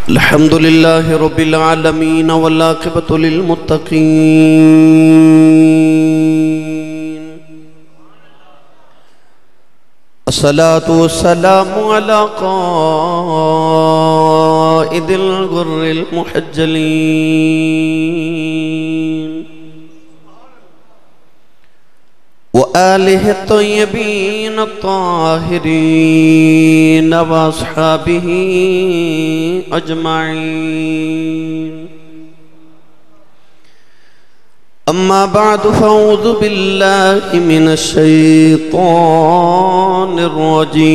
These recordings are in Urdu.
الحمدللہ رب العالمین والعاقبۃ للمتقین الصلاة والسلام علی قائد الغر المحجلین وآلہ الطیبین الطاہرین واصحابہ اجمعین اما بعد فاعوذ باللہ من الشیطان الرجیم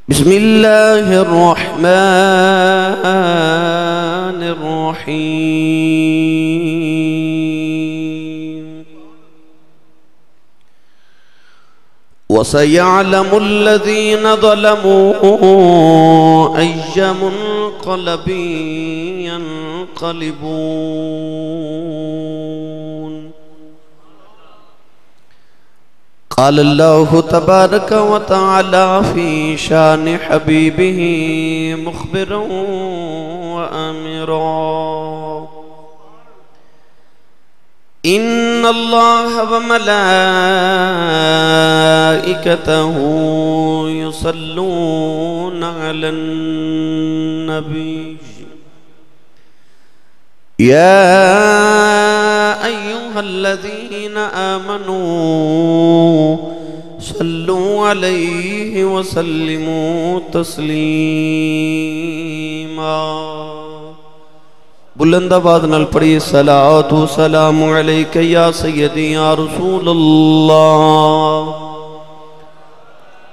بسم اللہ الرحمن الرحیم وَسَيَعْلَمُ الَّذِينَ ظَلَمُوا أَيَّ مُنْقَلَبٍ يَنْقَلِبُونَ قال الله تبارك وتعالى في شان حبيبه مخبرا وآمرا إن الله وملائكته يصلون على النبي يا أيها الذين آمنوا صلوا عليه وسلموا تسليما بلند آواز نال پڑھیے صلاۃ و سلام علیک یا سیدی یا رسول اللہ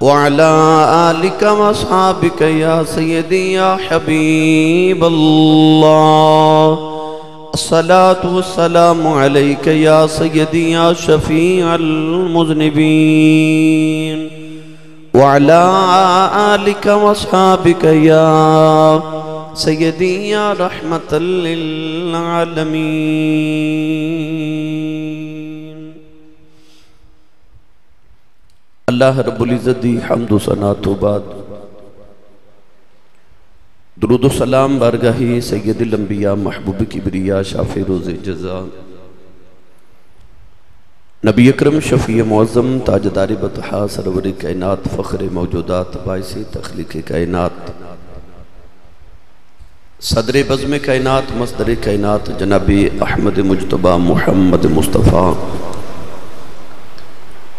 وعلا آلک و اصحابک یا سیدی یا حبیب اللہ الصلاة والسلام علیک یا سیدی یا شفیع المذنبین وعلا آلک و اصحابک یا سیدی یا رحمت للعالمین اللہ رب العزت دی حمد و ثنا تو بعد درود و سلام بارگاہی سید الانبیاء محبوب کبریا شافع روز جزا نبی اکرم شفیع معظم تاجدار بطحا سرور کائنات فخر موجودات باعث تخلیق کائنات صدر بزم کائنات مصدر کائنات جناب احمد مجتبہ محمد مصطفیٰ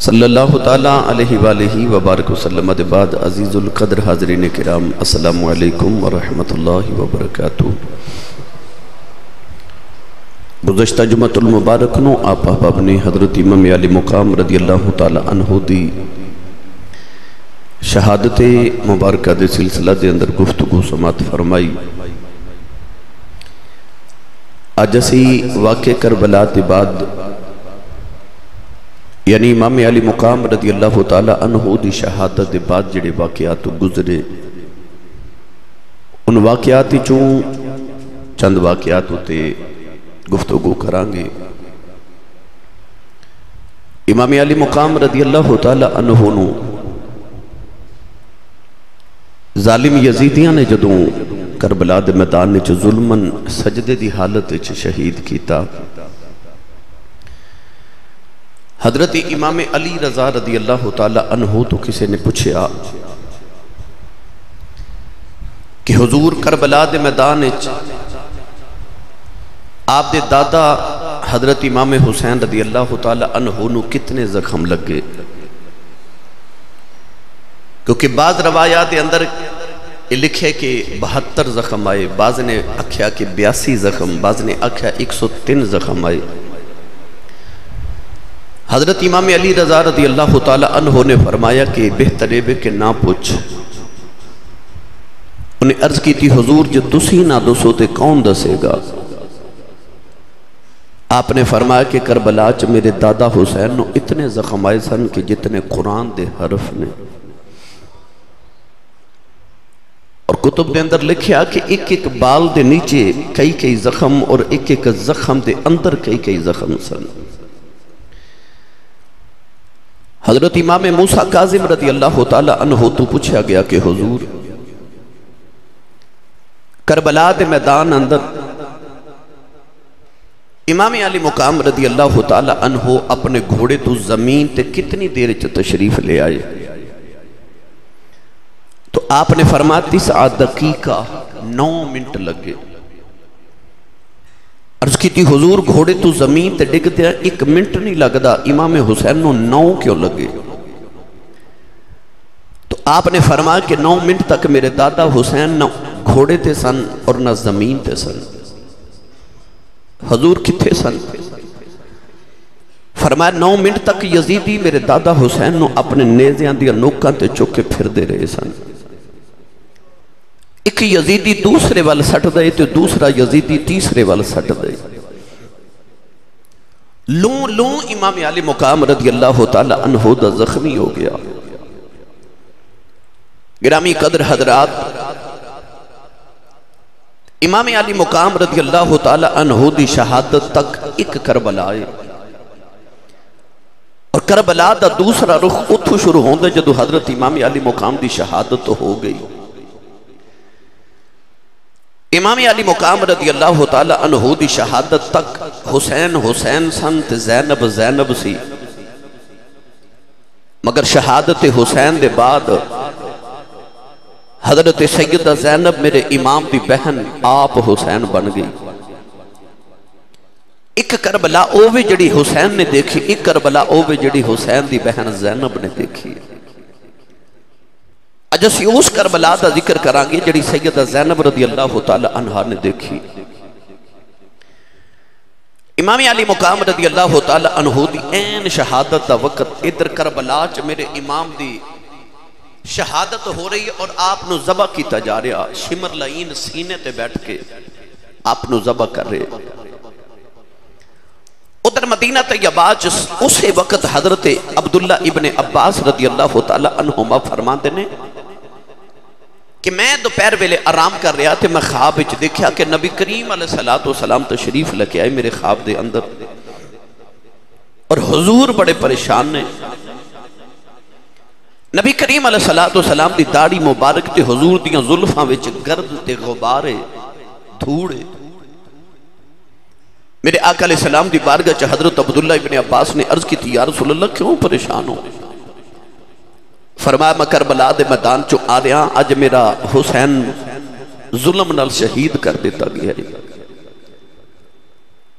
صلی اللہ تعالیٰ علیہ وآلہ وبارک وسلم بعد عزیز القدر حاضرین کرام السلام علیکم ورحمت اللہ وبرکاتہ گزشتہ جمعۃ المبارک نو آپ احباب نے حضرت امام علی مقام رضی اللہ تعالیٰ عنہ دی شہادت مبارکہ دے سلسلہ دے اندر گفتگو سماعت فرمائی آج اسی واقع کربلا دے بعد یعنی امام علی مقام رضی اللہ تعالیٰ عنہ دی شہادت دے بعد جڑے واقعات گزرے ان واقعات چوں چند واقعات ہوتے گفتگو کرانگے امام علی مقام رضی اللہ تعالیٰ عنہ نو ظالم یزیدیاں نے جدوں کربلا دے میدان نے ظلمن سجدے دی حالت شہید کیتا حضرت امام علی رضا رضی اللہ تعالیٰ عنہ تو کسی نے پوچھا کہ حضور کربلا دے میدان آپ دے دادا حضرت امام حسین رضی اللہ تعالیٰ عنہ نو کتنے زخم لگے کیونکہ بعض روایات دے اندر لکھے کہ 72 زخم آئے بعض نے اکھیا کہ 82 زخم بعض نے اکھیا 103 زخم آئے حضرت امام علی رضا رضی اللہ تعالیٰ عنہ نے فرمایا کہ بہتر ہے کہ نہ پوچھ انہیں عرض کی تھی حضور جو تسی نہ دسو تے کون دسے گا آپ نے فرمایا کہ کربلا چ میرے دادا حسین نو اتنے زخم آئے سن کہ جتنے قرآن دے حرف نے اور کتب دے اندر لکھیا کہ ایک ایک بال دے نیچے کئی کئی زخم اور ایک ایک زخم دے اندر کئی کئی زخم سن حضرت امام موسیٰ کاظم رضی اللہ تعالی عنہ تو پوچھا گیا کہ حضور کربلا دے میدان اندر امام علی مقام رضی اللہ تعالی عنہ اپنے گھوڑے تو زمین تے کتنی دیر تشریف لے آئے؟ تو آپ نے فرمایا 9 دقیقہ 9 منٹ لگے۔ عرض کی تھی حضور گھوڑے تو زمین تے ڈگ دیا 1 منٹ نہیں لگدا، امام حسین نو 9 کیوں لگے؟ تو آپ نے فرمایا کہ 9 منٹ تک میرے دادا حسین نہ گھوڑے تے سن اور نہ زمین تے سن۔ حضور کتھے سن؟ فرمایا 9 منٹ تک یزیدی میرے دادا حسین نو اپنے نیزیاں دیا نوکاں تے چکے پھر دے رہے سن۔ ایک یزیدی دوسرے وال سٹ دے تو دوسرا یزیدی تیسرے وال سٹ دے۔ لوں امام علی مقام رضی اللہ تعالی عنہ دا زخمی ہو گیا۔ گرامی قدر حضرات، امام علی مقام رضی اللہ تعالی عنہ دی شہادت تک ایک کربلا ہے، اور کربلا دا دوسرا رخ اتھو شروع ہوندے جدو حضرت امام علی مقام دی شہادت ہو گئی۔ امام علی مقام رضی اللہ تعالی عنہ دی شہادت تک حسین سن تے زینب سی، مگر شہادت حسین دے بعد حضرت سیدہ زینب میرے امام دی بہن آپ حسین بن گئی۔ ایک کربلا اوے جڑی حسین نے دیکھی، ایک کربلا اوے جڑی حسین دی بہن زینب نے دیکھی۔ اج اسی اس کربلا دا ذکر کریں گے جڑی سیدہ زینب رضی اللہ تعالی عنہا نے دیکھی۔ امام علی مقام رضی اللہ تعالی عنہ دی این شہادت دا وقت ادھر کربلا چ میرے امام دی شہادت ہو رہی ہے اور آپ نو ذبح کیتا جا رہا، شمر لعین سینے تے بیٹھ کے آپ نو ذبح کر رہے۔ ادھر مدینہ طیبہ اسے وقت حضرت عبداللہ ابن عباس رضی اللہ تعالی عنہما فرماندے نے کہ میں دوپہر ویلے آرام کر رہا تھے، میں خواب وچ دیکھا کہ نبی کریم علیہ السلام تشریف لے آئے میرے خواب دے اندر، اور حضور بڑے پریشان نے۔ نبی کریم علیہ السلام دی داڑھی مبارک تے حضور دیاں زلفاں وچ گرد تے غبارے دھوڑے۔ میرے آقا علیہ السلام دی بارگاہ چ حضرت عبداللہ ابن عباس نے عرض کی تھی یا رسول اللہ کیوں پریشان ہو؟ فرمایا میں کربلا دے میدان چو آ رہا، اج میرا حسین ظلم نال شہید کر دیتا گیا ہے۔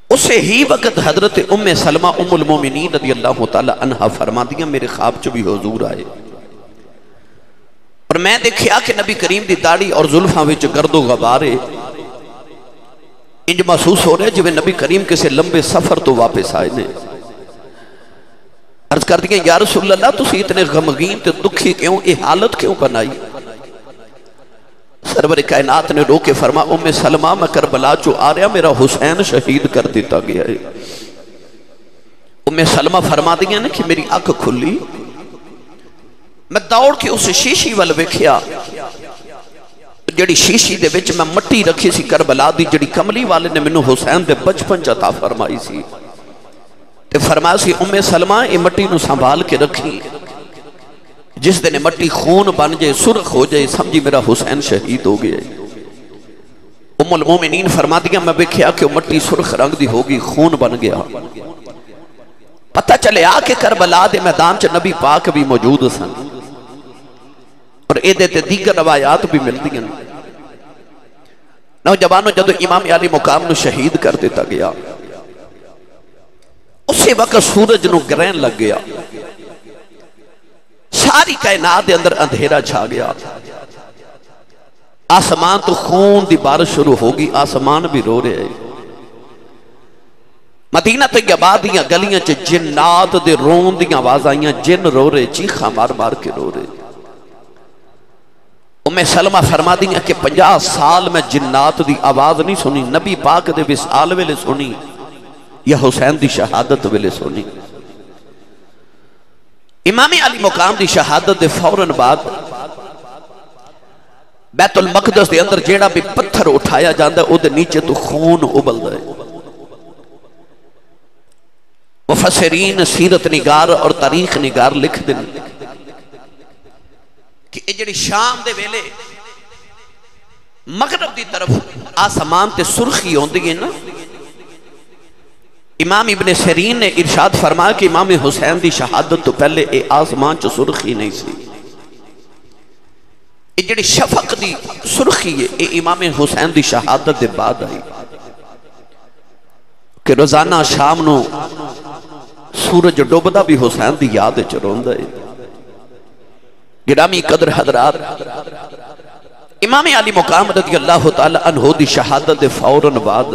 اسے ہی وقت حضرت ام سلمہ ام المومنین رضی اللہ تعالی عنہ فرما دیا میرے خواب چو بھی حضور آئے، اور میں دیکھیا کہ نبی کریم دی داڑھی اور زلفاں وچ گرد و غبارے، انج محسوس ہو رہے جو نبی کریم کسے لمبے سفر تو واپس آئے نے۔ عرض کر دیا یا رسول اللہ تسی اتنے غمگین تے دکھی کیوں، یہ حالت کیوں بنائی؟ سرور کائنات نے رو کے فرما ام سلمہ میں کربلا چو آ رہا میرا حسین شہید کر دیتا گیا ہے۔ ام سلمہ فرما دیا نے کہ میری آنکھ کھلی، میں دوڑ کے اسے شیشی وال ویکھیا، جڑی شیشی دے وچ میں مٹی رکھی سی کربلا دی جڑی کملی والے نے منو حسین دے بچپن عطا فرمائی سی، تے فرمایا سی ام سلمہ یہ مٹی نو سنبھال کے رکھی، جس دن مٹی خون بن جائے سرخ ہو جائے سمجھی میرا حسین شہید ہو گیا۔ ام المومنین فرما دیا میں دیکھیا کہ مٹی سرخ رنگ دی ہوگی، خون بن گیا۔ پتہ چلے آ کے کربلا دے میدان چ نبی پاک بھی موجود سن، اور ایدے تے دیگر روایات بھی مل دیا۔ نوجوانوں جدو امام علی مقام نو شہید کر دیتا گیا، اسی وقت سورج نو گرہن لگ گیا، ساری کائنات دے اندر اندھیرا چھا گیا، آسمان تو خون دی بارش شروع ہوگی، آسمان بھی رو رہے ہیں۔ مدینہ طیبہ دیاں گلیاں چ جنات دے رون دیاں آواز آئیاں، جن رو رہے، چیخاں مار مار کے رو رہے۔ ام سلمہ فرما دیا کہ 50 سال میں جنات دی آواز نہیں سنی، نبی پاک دے وصال ویلے سنی یا حسین دی شہادت ویلے سنی۔ امام علی مقام دی شہادت دے فوراً بعد بیت المقدس دے اندر جیڑا بھی پتھر اٹھایا جاندہ او دے نیچے تو خون ابل دے۔ مفسرین سیرت نگار اور تاریخ نگار لکھ دیں کہ یہ جڑی شام دے ویلے مغرب دی طرف آسمان تے سرخی ہوندی ہے نا، امام ابن سیرین نے ارشاد فرمایا کہ امام حسین دی شہادت تو پہلے اے آسمان چ سرخی نہیں سی، یہ جڑی شفق دی سرخی ہے اے امام حسین دی شہادت دے بعد آئی کہ روزانہ شام نو سورج ڈوبدا بھی حسین دی یاد وچ روندا ہے۔ گرامی قدر حضرات، امام علی مقام رضی اللہ تعالی عنہ دی شہادت دے فوراً بعد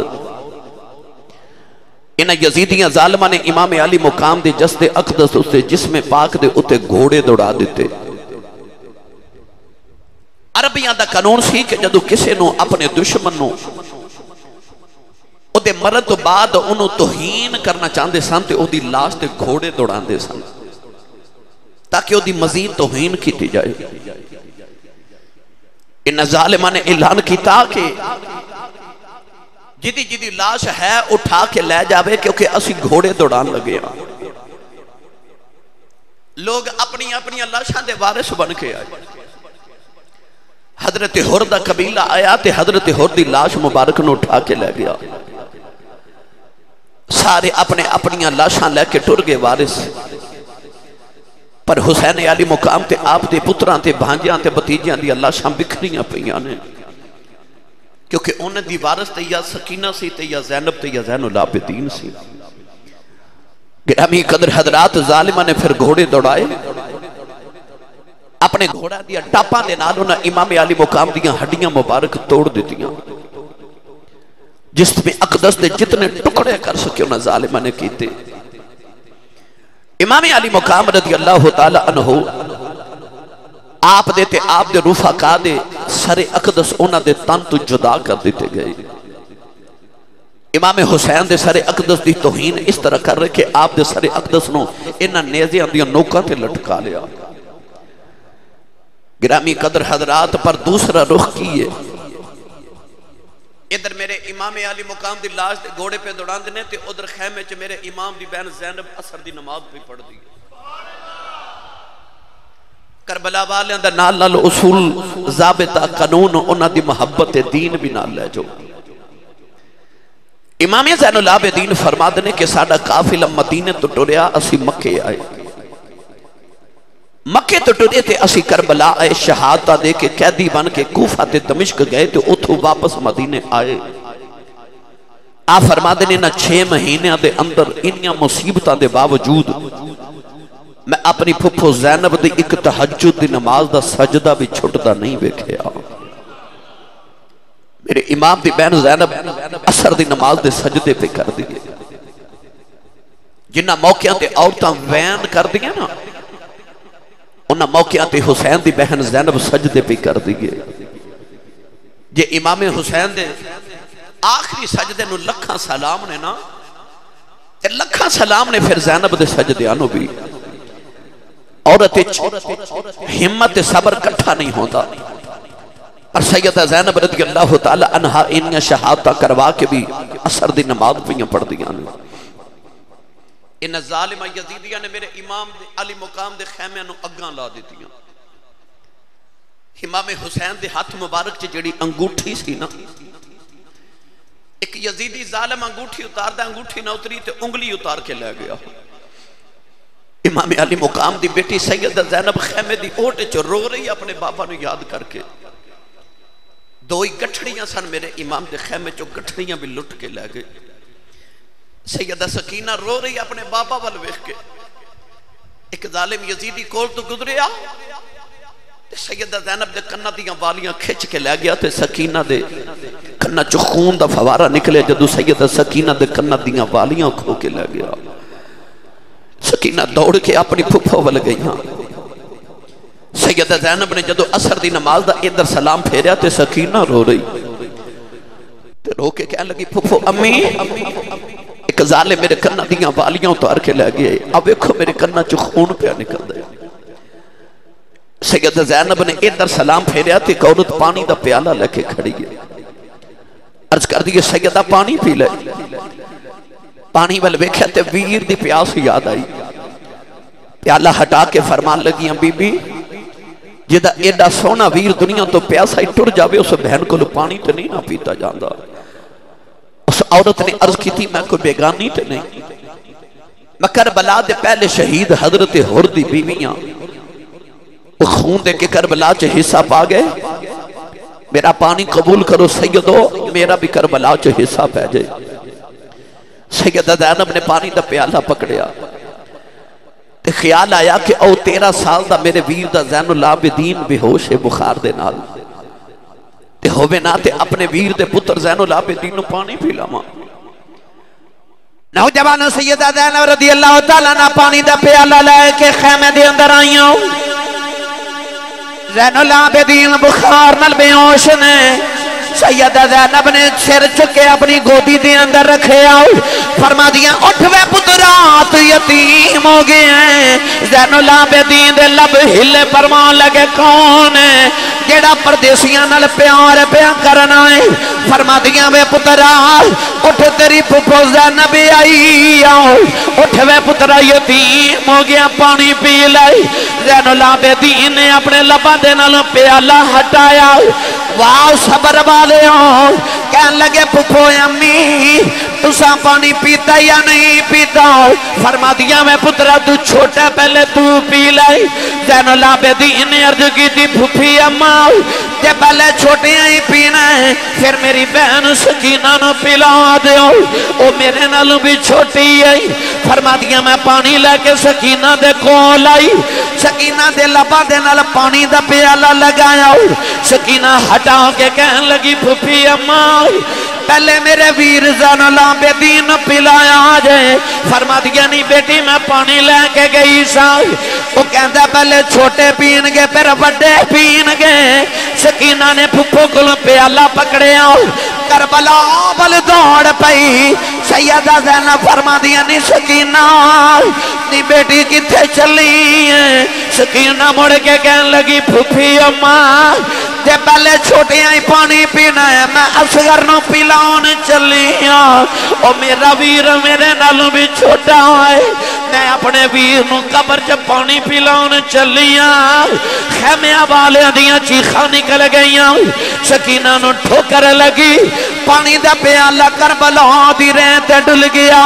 انہاں یزیدیاں ظالمہ نے امام علی مقام دے جسد اقدس اسے جسم پاک دے اتے گھوڑے دوڑا دیتے۔ عربیاں دا قانون سی کہ جدو کسے نو اپنے دشمن نو او دے مرد تو بعد انہوں توہین کرنا چاہندے سن تے او دی لاش تے گھوڑے دوڑان دے سن تاکہ او دی مزید توہین کی جائے۔ ان ظالمہ نے اعلان کیتا کہ جدی جدی لاش ہے اٹھا کے لے جاوے کیونکہ اسی گھوڑے دوڑان لگے ہیں۔ لوگ اپنی اپنی لاشاں دے وارث بن کے آئے۔ حضرت حر دا قبیلہ آیا تے حضرت حر دی لاش مبارک نو اٹھا کے لے گیا، سارے اپنے اپنی لاشاں لے کے ٹر گئے وارث، پر حسین علی مقام تے آپ دے پتراں تے بھانجیاں تے بتیجیاں دی لاشاں بکھریاں پئیاں نے، کیونکہ انہیں دی وارث تے یا سکینہ سی تے یا زینب تے یا زین العابدین سی۔ گرامی قدر حضرات، ظالمہ نے پھر گھوڑے دوڑائے، اپنے گھوڑا دیا ٹاپاں دے نال انہاں امام علی مقام دیاں ہڈیاں مبارک توڑ دیتیاں، جس میں اقدس دے جتنے ٹکڑے کر سکے انہاں ظالمہ نے کیتے۔ امام علی مقام رضی اللہ تعالی عنہ آپ دیتے آپ دے رفقا دے سر اقدس انہاں دے تن تو جدا کر دیتے گئے۔ امام حسین دے سر اقدس دی توہین اس طرح کر رہے کہ آپ دے سر اقدس نو انہاں نیزیاں دیاں نوکاں تے لٹکا لیا۔ گرامی قدر حضرات، پر دوسرا رخ کیے، ادھر میرے امام علی مقام دی لاش دے گھوڑے پہ دوڑان دینے تے ادھر خیمے چ میرے امام دی بہن زینب اثر دی نماز پہ پڑھ دی۔ کربلا والیاں دا نال نال اصول ضابطہ قانون انہاں دی محبت دین بھی نال لے جو۔ امام زین العابدین فرما دینے کہ ساڈا قافلہ مدینے تو ٹریا، اسی مکے آئے، مکے تو ٹرے تے اسی کربلا آئے، شہادتہ دے کے قیدی بن کے کوفہ تے دمشق گئے تے اتھو واپس مدینے آئے۔ آپ فرما دینے نا 6 مہینے دے اندر انیاں مصیبتاں دے باوجود میں اپنی پھپھو زینب دی ایک تہجد دی نماز دا سجدہ بھی چھٹدا نہیں بیکھیا۔ میرے امام دی بہن زینب اثر دی نماز دے سجدے پہ کر دیئے، جنہ موقعہ تے عورتاں وین کر دیئے نا، انہاں موقعہ تے حسین دی بہن زینب سجدے پہ کر دیئے۔ جے امام حسین دے آخری سجدے نو لکھاں سلام نے نا، تے لکھاں سلام نے پھر زینب دے سجدے آنو بھی۔ عورت ہمت صبر کٹھا نہیں ہوتا، اور سیدہ زینب رضی اللہ تعالی عنہ انہاں شہادتہ کروا کے بھی اثر دی نماز پہ پڑھ دیا۔ ان ظالمہ یزیدیاں نے میرے امام علی مقام دے خیمے نو اگاں لا دیتیاں۔ امام حسین دے ہاتھ مبارک چ جڑی انگوٹھی سی نا، ایک یزیدی ظالم انگوٹھی اتار دا، انگوٹھی نہ اتری تے انگلی اتار کے لے گیا۔ امام علی مقام دی بیٹی سیدہ زینب خیمے دی اوٹے چ رو رہی اپنے بابا نو یاد کر کے۔ دوئی گٹھڑیاں سن میرے امام دے خیمے چو، گٹھڑیاں بھی لٹ کے لے گئے۔ سیدہ سکینہ رو رہی اپنے بابا وال ویکھ کے، ایک ظالم یزیدی کول تو گزریا، سیدہ زینب دے کنہ دیاں والیاں کھچ کے لے گیا تے سکینہ دے کنہ چو خون دا فوارہ نکلے، جدو سیدہ سکینہ دے کنہ دیاں والیاں کھو کے لے گیا۔ سکینہ دوڑ کے اپنی پھپھو وال گئی ہاں۔ سیدہ زینب نے جدو اثر دی نماز دا ادھر سلام پھیریا تے سکینہ رو رہی تے رو کے کہنے لگی پھپھو امی ایک ظالم میرے کنہ دیاں والیاں اتار کے لے گئے، اب دیکھو میرے کنہ چو خون پہ نکل دے۔ سیدہ زینب نے ادھر سلام پھیریا تے ایک عورت پانی دا پیالہ لے کے کھڑی ہے، عرض کر دیئے سیدہ پانی پی لے۔ پانی ول ویکھیا تے ویر دی پیاس یاد آئی، پیالہ ہٹا کے فرمان لگیاں بی بی جدہ ایڈا سونا ویر دنیا تو پیاسا ہی ٹر جاوے اس بہن کو پانی تے نہیں نہ پیتا جاندہ۔ اس عورت نے عرض کی تھی میں کوئی بیگانی تے نہیں، میں کربلا دے پہلے شہید حضرت حر دی بیویاں وہ خون دے کے کربلا چے حصہ پا گئے، میرا پانی قبول کرو سیدو، میرا بھی کربلا چے حصہ پہ جائے۔ سیدہ زینب نے پانی دا پیالہ پکڑیا تے خیال آیا کہ او 13 سال دا میرے ویر دا زین العابدین بے ہوش بخار دے نال تے ہووے نا تے اپنے ویر دے پتر زین العابدین نو پانی پی لاواں۔ نوجوانوں سیدہ زینب رضی اللہ تعالیٰ نا پانی دا پیالہ لے کے خیمے دے اندر آئیوں، زین العابدین بخار نال بے ہوش نے سیدہ زینب نے سر چکے اپنی گودی دے اندر رکھے آؤ، فرما دیا اٹھ وے پترات یتیم ہو گئے ہیں۔ زین العابدین دے لب ہلے فرمان لگے کون ہے جیڑا پردیسیاں نال پیار پیا کرنا ہے، فرما دیا وے پترات اٹھ تیری پھپھو زینب آئی آؤ، اٹھ وے پترا یتیم ہو گیا پانی پی لائی۔ زین العابدین نے اپنے لبا دے نال پیالہ ہٹایا، واہ صبر والے ہوں کہن لگے پھپھو امی تساں پانی پیتا یا نہیں پیتا؟ فرما دیا میں پترا تو چھوٹا پہلے تو پی لائی۔ زین العابدین نے عرض کی تھی پھپھی اماں کہ پہلے چھوٹے ہی پینا ہے پھر میری بہن سکینہ نو پلا دیو، او میرے نالوں بھی چھوٹی ہے۔ فرما دیا میں پانی لے کے سکینہ دے کول آئی، سکینہ دے لبا دے نال پانی دا پیالہ لگایا، سکینہ ہٹا کے کہن لگی پھپھی اماں پہلے میرے ویر زین العابدین پلایا جائے۔ فرما دیا نہیں بیٹی میں پانی لے کے گئی سا، وہ کہندہ پہلے چھوٹے پین گے پھر بڑے پین گے۔ سکینہ نے پھپھو کو پیالہ پکڑے آؤ، کربلا بل دوڑ پئی۔ سیدہ زینب فرما دیا نہیں سکینہ نہیں بیٹی کتھے چلی ہیں؟ سکینہ مڑ کے کہن لگی پھپھی اماں جے پہلے چھوٹے ہی پانی پینا ہے میں اصغر نو پلاؤن چلی ہاں، او میرا ویر میرے نالوں بھی چھوٹا ہے، میں اپنے ویر نو قبر چ پانی پلاؤن چلی ہاں۔ خیمے والے دیاں چیخاں نکل گئیاں، سکینہ نو ٹھوکر لگی، پانی دا پیالہ کربلا دی ریت ڈل گیا،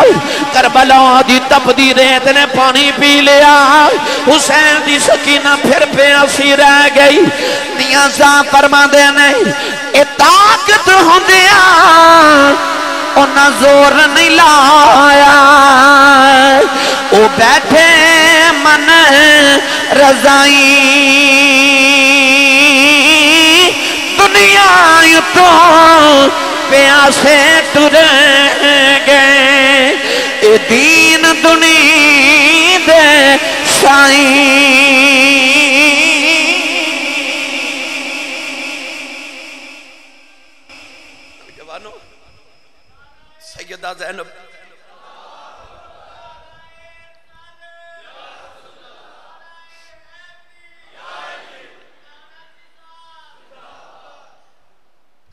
کربلا دی تپ دی ریت نے پانی پی لیا۔ حسین دی سکینہ پھر پیاسی رہ گئی، نیازاں فرما دینے اے طاقت ہوندیا انہاں زور نہیں لایا، او بیٹھے من رضائی دنیا تو پیاسے ٹریں گے، اے دین دنیا دے سائیں۔ سیدہ زینب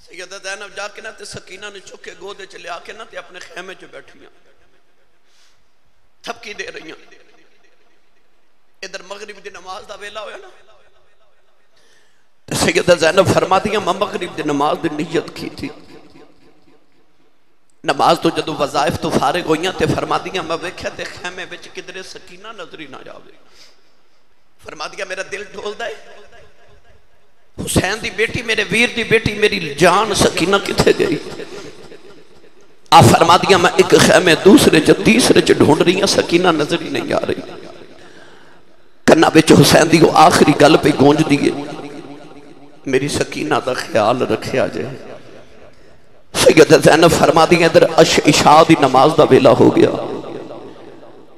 سیدہ زینب جا کے نہ تے سکینہ نے چکے گودے چلے آ کے نہ تے اپنے خیمے جو بیٹھیاں تھپکی دے رہیاں۔ ادھر مغرب دی نماز دا ویلا ہویا نا، سیدہ زینب فرما دیا میں مغرب دی نماز دی نیت کی تھی، نماز تو جدو وظائف تو فارغ ہوئیاں تے فرما دیا میں ویکھیا تے خیمے وچ کدھرے سکینہ نظری نہ جاوے۔ فرما دیا میرا دل ڈھول دے، حسین دی بیٹی میرے ویر دی بیٹی میری جان سکینہ کتھے گئی؟ آپ فرما دیا میں ایک خیمے دوسرے چ تیسرے چ ڈھونڈ رہی ہیں، سکینہ نظری نہیں آ رہی۔ کنا بچ حسین دی وہ آخری گل پہ گونج دیئے میری سکینہ دا خیال رکھیا جائے۔ سیدہ زینب فرما دیا ادھر عشاء دی نماز دا ویلا ہو گیا،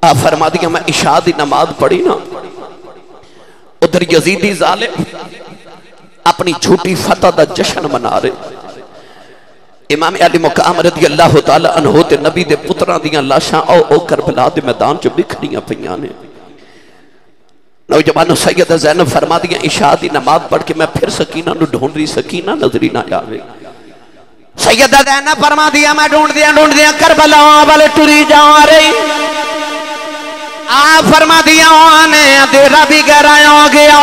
آپ فرما دیا میں عشاء دی نماز پڑھی نا، ادھر یزیدی ظالم اپنی جھوٹی فتح دا جشن منا رہے۔ امام علی مقام رضی اللہ تعالی عنہ تے نبی دے پتران دیاں لاشاں او کربلا دے میدان چ بکھریاں پیاں نے۔ نوجوانوں سیدہ زینب فرما دیا عشاء دی نماز پڑھ کے میں پھر سکینہ نو ڈھونڈ رہی، سکینہ نظری نہ آوے۔ سیدہ زینب فرما دیا میں ڈھونڈ دیا کربلا والے ٹری جا رہی آپ فرما دیا آنے اندھیرا بھی گہرایا ہو گیا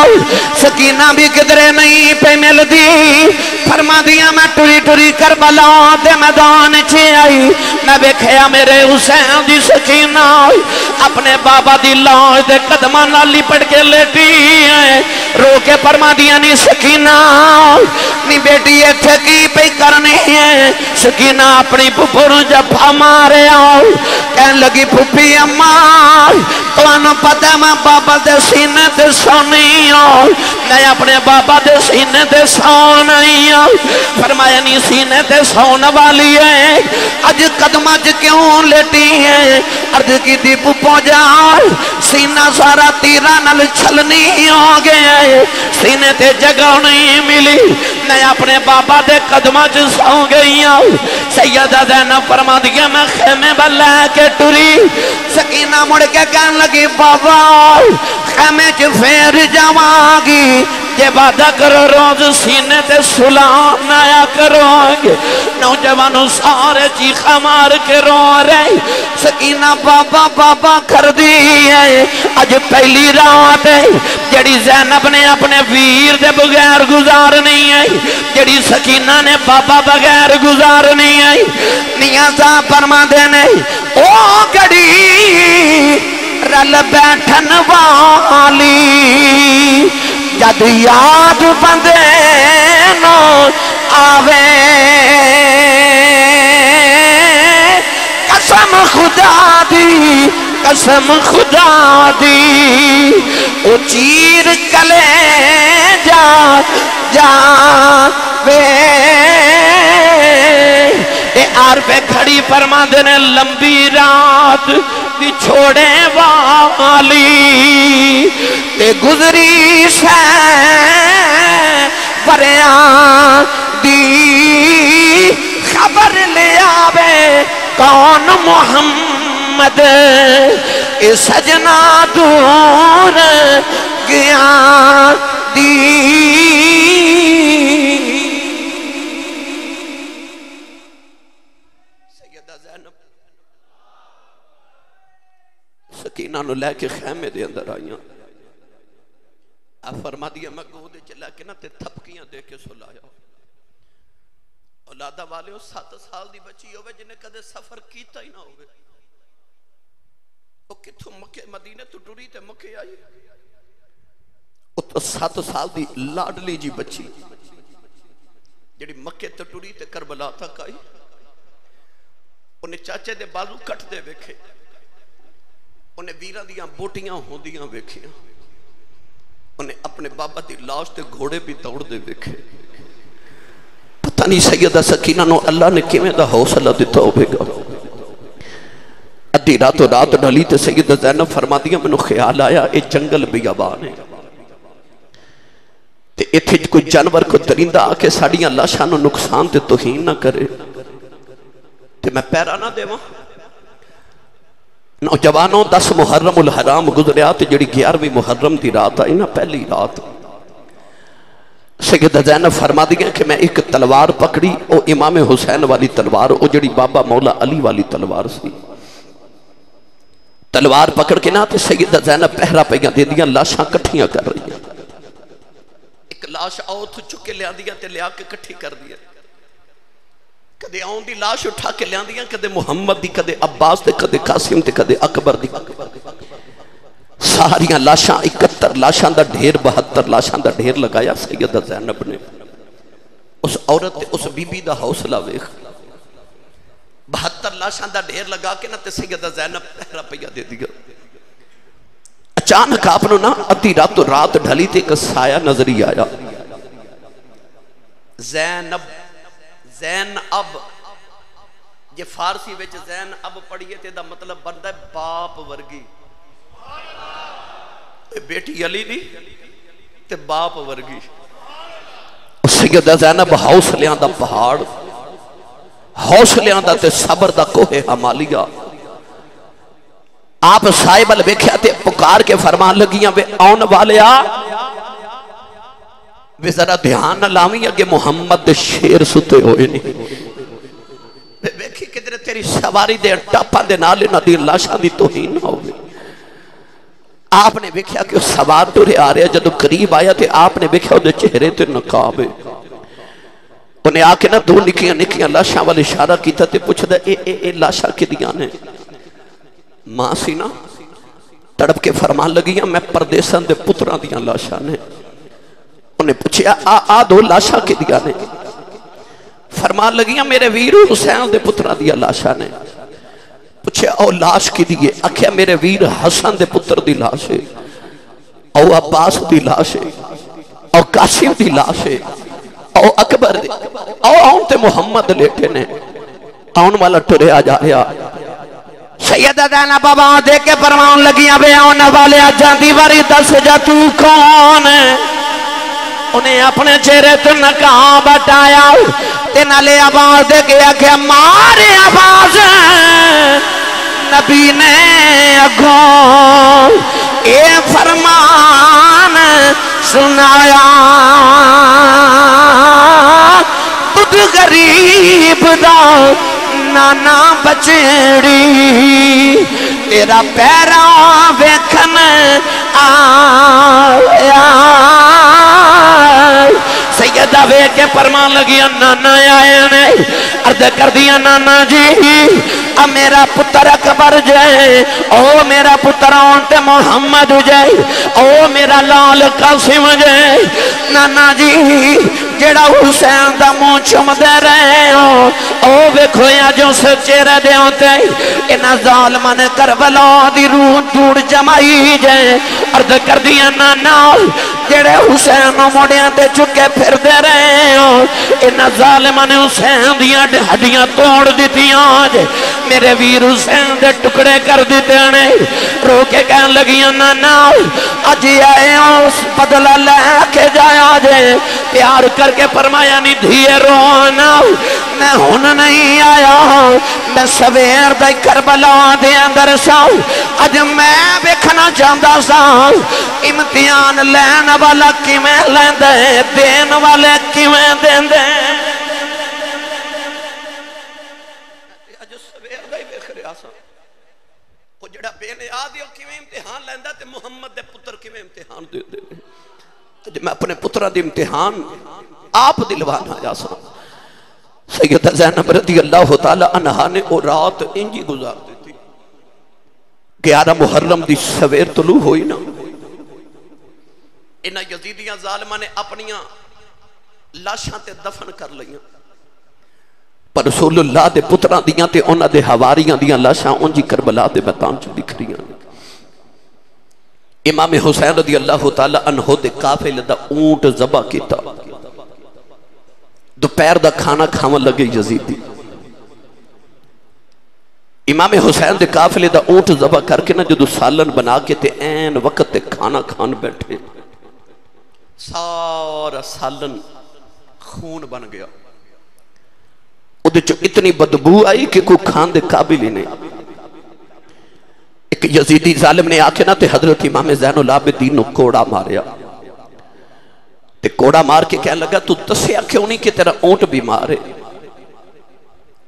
سکینہ بھی کدرے نہیں پہ مل دی فرما دیا میں ٹری کربلا دے میدان چھے آئی میں بیکھیا میرے حسین دی سکینہ اپنے بابا دی لاش دے قدمہ نالی پڑ کے لیٹی ہے رو کے فرما دیا نہیں سکینہ نہیں بیٹی یہ تھکی پہ کرنی ہے سکینہ اپنی پھپھر جب ہمارے آؤ کہنے لگی پھپھی اماں تو انہوں پتہ میں بابا دے سینے دے سونی ہوں میں اپنے بابا دے سینے دے سونی ہوں فرمایا نہیں سینے دے سون والی ہے اج قدمہ کیوں لیٹی ہے عرض کی دی پھپھو جان سینہ سارا تیرہ نل چھلنی ہو گیا ہے سینے تے جگہ نہیں ملی میں اپنے بابا دے قدمہ سو گئی ہوں سیدہ زینب فرما دیا میں خیمے بلے کے ٹری سکینہ مڑ کے کہنے لگی بابا خیمے چ پھر جاواں یہ وعدہ کرو روز سینے تے سلام نایا کرو گے نوجوانوں سارے چیخا مار کے رو رہے سکینہ بابا بابا کر دی ہے اج پہلی رات ہے جڑی زینب نے اپنے ویر دے بغیر گزار نہیں ہے جڑی سکینہ نے بابا بغیر گزار نہیں ہے نیازہ فرما دینے او گڑی رل بیٹھن والی جد یاد بندے نو آوے قسم خدا دی قسم خدا دی او چیر کلے جاوے اے آر پہ کھڑی فرما دینے لمبی رات دی چھوڑے والی تے گزری سے پریاں دی خبر لے آوے کون محمد اے سجنا دور گیا دی سکینہ نو لے کے خیمے دے اندر آئیاں آپ فرما دیا میں گودے چلا کے نہ تے تھپکیاں دے کے سلایا اولادہ والے ہو 7 سال دی بچی ہوئے جنہیں کدے سفر کیتا ہی نہ ہوئے وہ کتھو مکہ مدینہ تو ٹوری تے مکہ آئی وہ تو 7 سال دی لاڈلی جی بچی جڑی مکہ تو ٹوری تے کربلا تک آئی انہیں چاچے دے بازو کٹ دے ویکھے انہیں ویران دیاں بوٹیاں ہوں دیاں ویکھیاں انہیں اپنے بابا دی لاش تے گھوڑے بھی دوڑ دے ویکھے پتہ نہیں سیدہ سکینہ نو اللہ نے کیویں دا حوصلہ دیتا ہوئے گا ادھی رات و رات ڈھلی تے سیدہ زینب فرما دیا میں نو خیال آیا اے جنگل بیابان ہے تے ایتھے کوئی جانور کو درندہ آکے ساڑیاں لاشاں نو نقصان تے توہین نہ کرے تے میں پیرا نہ دے وہاں نوجوانوں 10 محرم الحرام گزریا تے جڑی 11ویں محرم دی رات آئی نا پہلی رات سیدہ زینب فرما دیا کہ میں ایک تلوار پکڑی او امام حسین والی تلوار او جڑی بابا مولا علی والی تلوار سی تلوار پکڑ کے نا تے سیدہ زینب پہرا پہیاں دے دیا لاشاں کٹھیاں کر رہی ہیں ایک لاش آؤتھ چکے لیا دیا تے لیا کے کٹھی کر دیا کدے آن دی لاش اٹھا کے لیاں دیاں کدے محمد دی کدے عباس دی کدے قاسم دی کدے اکبر دی ساریاں لاشاں 71 لاشاں دا ڈھیر 72 لاشاں دا ڈھیر لگایا سیدہ زینب نے اس عورت اس بی بی دا حوصلہ ویخ 72 لاشاں دا ڈھیر لگا کے نا تے سیدہ زینب پہرا پہیا دے دیا اچانک آپ نے نا ادھی رات و رات ڈھلی تے ایک سایہ نظری آیا زینب زین اب یہ فارسی ویچ زین اب پڑھئے تے دا مطلب بندہ ہے باپ ورگی بیٹی علی دی تے باپ ورگی سیدہ زینب حوصلیاں دا پہاڑ حوصلیاں دا تے صبر دا کوہ حمالیہ آپ صاحب الویکھیا تے پکار کے فرمان لگیاں وے آن والے آ وے ذرا دھیان نہ لاویں اگے محمد دے شیر ستے ہوئے نہیں تیری سواری دے ٹاپاں دے نال انہاں دی لاشاں دی توہین نہ ہوے۔ آپ نے دیکھا کہ سوار ٹرے آ رہا، جدو قریب آیا تے آپ نے دیکھا وہ چہرے تے نقاب ہے۔ انہیں آ کے نا دو نکیاں نکیاں لاشاں والے اشارہ کیتا تے پوچھ دا اے لاشاں کی دیاں نے؟ ماں سی نا تڑپ کے فرمان لگیاں میں پردیسان دے پتران دیاں لاشاں نے۔ انہیں پوچھیا آ دو لاشاں کی دیاں نے؟ فرمان لگیاں میرے ویر حسین دے پتران دیاں لاشاں نے۔ پوچھے او لاش کی دیئے؟ اکھیا میرے ویر حسن دے پتر دی لاش ہے، او عباس دی لاش ہے، او قاسم دی لاش ہے، او اکبر دی، او آن تے محمد لیٹے نے۔ آن والا ٹرے آ جا رہا، سیدہ زینب بابا دے کے فرمان لگیاں بے آن والے آجاں دیواری دس جا تو کون ہے؟ انہیں اپنے چہرے تو نقاب ہٹایا تے نالے آواز دے گیا کہ ہمارے آواز نبی نے اگوں اے فرمان سنایا، تجھ غریب دا نانا بچڑی تیرا پیرا ویکھن آیا۔ سیدہ وے کے فرمان لگیا نانا آئے نے، عرض کر دیا نانا جی اب میرا پتر اکبر جائے، او میرا پتر آنٹ محمد جائے، او میرا لال قاسم جائے۔ نانا جی جڑا حسین دا منہ چم دے رہے ہو، او ویکھو یا جو سچیرے دے ہوتے انہا ظالمان کربلا دی روح دوڑ جمائی جائے۔ عرض کر دیا نانا جڑے حسین موڑیاں تے چکے پھر دے رہے ہو، انہا ظالمان حسین دیاں ہڈیاں توڑ دیتیاں جائے، میرے ویر حسین دے ٹکڑے کر دیتے ہیں۔ رو کے کہنے لگیاں نانا اجی آئے اس بدلہ لے کے جایا جائے، پیار کر کے فرمایا نہیں دھیے رونا، میں ہن نہیں آیا، میں سویر دے کربلا دے اندر ساؤ، اج میں بیکھنا چاہتا سا امتحان لین والا کی میں لین دے، دین والے کی میں دین دے۔ اج سویر دے بیکھ رہا سا، وہ جڑا بے نیادی ہو کی میں امتحان لین دا تے محمد دے پتر کی میں امتحان دے دے۔ اج میں اپنے پترہ دی امتحان آپ دلوانا جا سا۔ سیدہ زینب رضی اللہ تعالی عنہ نے وہ رات انجی گزار دیتی، 11 محرم دی سویر طلوع ہوئی نا، انہا یزیدیاں ظالمہ نے اپنیاں لاشاں تے دفن کر لئیاں، پر رسول اللہ دے پتران دیاں تے انہا دے حواریاں دیاں لاشاں انجی کربلا دے میدان چ دکھ رہی ہیں۔ امام حسین رضی اللہ تعالی عنہ دے قافلے دا اونٹ ذبح کیتا، دوپہر دا کھانا کھاون لگے یزیدی، امام حسین دے قافلے دا اونٹ ذبح کر کے نا جدو سالن بنا کے تے این وقت تے کھانا کھان بیٹھے، سارا سالن خون بن گیا، ادھے چو اتنی بدبو آئی کہ کوئی کھان دے قابل ہی نہیں۔ ایک یزیدی ظالم نے آکے نا تے حضرت امام زین العابدین نو کوڑا ماریا، تے کوڑا مار کے کہنے لگا تو دسیا کیوں نہیں کہ تیرا اونٹ بیمار ہے؟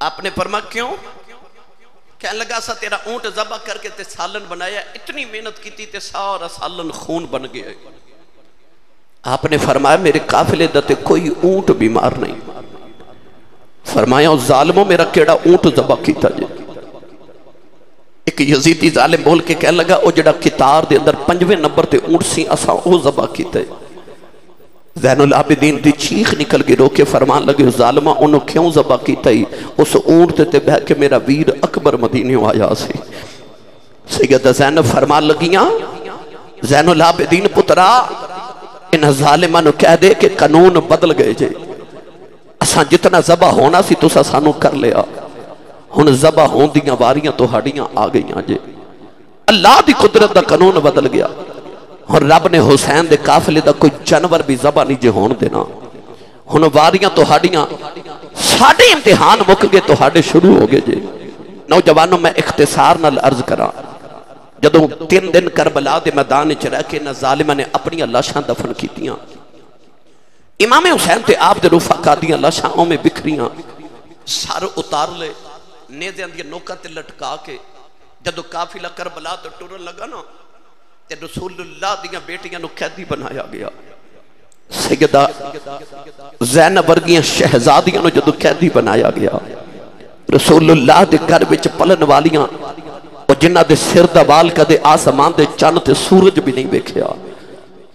آپ نے فرما کیوں؟ کہنے لگا سا تیرا اونٹ ذبح کر کے تے سالن بنایا، اتنی محنت کی تھی تے سارا سالن خون بن گیا۔ آپ نے فرمایا میرے قافلے دا تے کوئی اونٹ بیمار نہیں۔ فرمایا ظالموں میرا کیڑا اونٹ ذبح کیتا جائے۔ ایک یزیدی ظالم بول کے کہنے لگا او جڑا کتار دے اندر 5ویں نمبر تے اونٹ سی اساں او ذبح کیتا ہے۔ زین العابدین دی چیخ نکل کے رو کے فرمان لگے ظالمہ انہوں کیوں ذبح کیتا ہی؟ اس اونٹ تے بہ کے میرا ویر اکبر مدینیوں آیا سی۔ سیدہ زینب فرمان لگیاں زین العابدین پترا انہا ظالمہ نو کہہ دے کہ قانون بدل گئے جے، اساں جتنا ذبح ہونا سی تو سانو کر لیا، ہن ذبح ہون دیاں واریاں تو ہڈیاں آ گئیاں جے۔ اللہ دی قدرت دا قانون بدل گیا، اور رب نے حسین دے قافلے دا کوئی جانور بھی ذبح نہیں جے ہون دینا، ہن واریاں تو ہڈیاں ساڑھے امتحان مک گئے تو ہڈے شروع ہو گئے جے۔ نوجوانوں میں اختصار نال عرض کرا، جدوں 3 دن کربلا دے میدان وچ رہ کے نہ ظالماں نے اپنی لاشاں دفن کیتیاں، امام حسین تے آپ دے رفقا دیاں لاشاں میں بکھریاں، سر اتار لے، نیزیاں دی نوکاں تے لٹکا کے جدو قافلہ کربلا تو ٹرن لگا نا تے رسول اللہ دیاں بیٹیاں نو قیدی بنایا گیا. سیدہ زینب ورگیاں شہزادیاں نو جدو قیدی بنایا گیا. رسول اللہ دے گھر وچ پلن والیاں اور جنہ دے سر دا وال کدے آسمان دے چند تے سورج بھی نہیں ویکھیا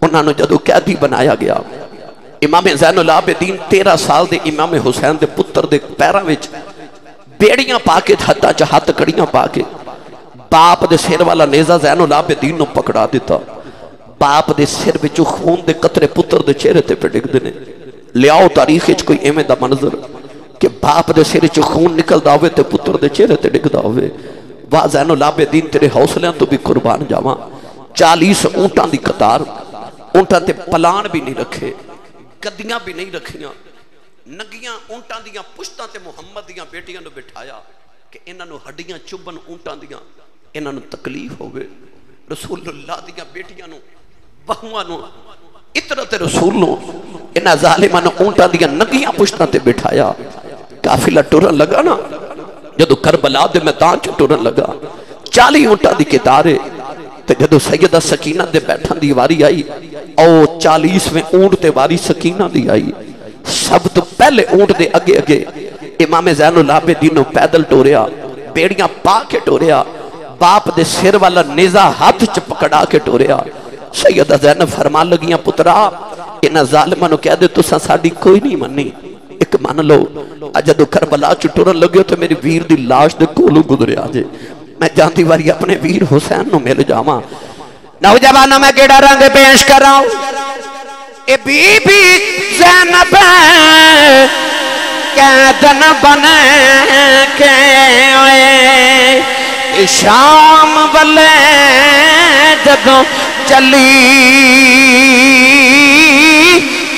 انہاں نو جدو قیدی بنایا گیا. امام زین العابدین 13 سال دے امام حسین دے پتر دے پیراں وچ بیڑیاں پا کے ہتھاں چ ہتھ کڑیاں پا کے باپ دے سر والا نیزہ زین العابدین نو پکڑا دیتا. باپ دے سر وچوں خون دے قطرے پتر دے چہرے تے پہ ڈگدے نے. لیاؤ تاریخ وچ کوئی ایویں دا منظر کہ باپ دے سر وچوں خون نکلدا ہوئے تے پتر دے چہرے تے ڈگدا ہوئے. واہ زین العابدین تیرے حوصلیاں تو بھی قربان جاواں. 40 اونٹاں دی قطار، اونٹاں تے پلان بھی نہیں رکھے، گدیاں بھی نہیں رکھیاں، نگیاں اونٹاں دیاں پشتاں تے محمد دیاں بیٹیاں نو بٹھایا کہ انہاں نو ہڈیاں چبن اونٹاں دیاں، انہاں نو تکلیف ہوئے. رسول اللہ دیاں بیٹیاں نو بہواں نو اطرت رسول نو انہاں ظالماں نو اونٹاں دیاں نگیاں پشتاں تے بٹھایا. قافلہ ٹرن لگا نا جدو کربلا دے میدان چ ٹرن لگا 40 اونٹاں دی قطارے تے جدو سیدہ سکینہ دے بیٹھن دی واری آئی او 40ویں اونٹ تے واری سکینہ دی آئی. سب تو پہلے اونٹ دے اگے اگے امام زین العابدین نو پیدل ٹوریا، بیڑیاں پا کے ٹوریا، باپ دے سر والا نیزہ ہاتھ چ پکڑا کے ٹوریا. سیدہ زینب فرمان لگیاں پترا انہاں ظالماں نو کہہ دے تساں ساڈی کوئی نہیں منی، ایک مان لو جدو کربلا چ ٹرن لگے تو میری ویر دی لاش دے کولوں گزریا جے میں جاندی واری اپنے ویر حسین نو مل جاواں. نوجوانوں میں کیڑا رنگ پیش کراں اے بی بی زینب قیدن بنے کے آئے شام والے جدو چلی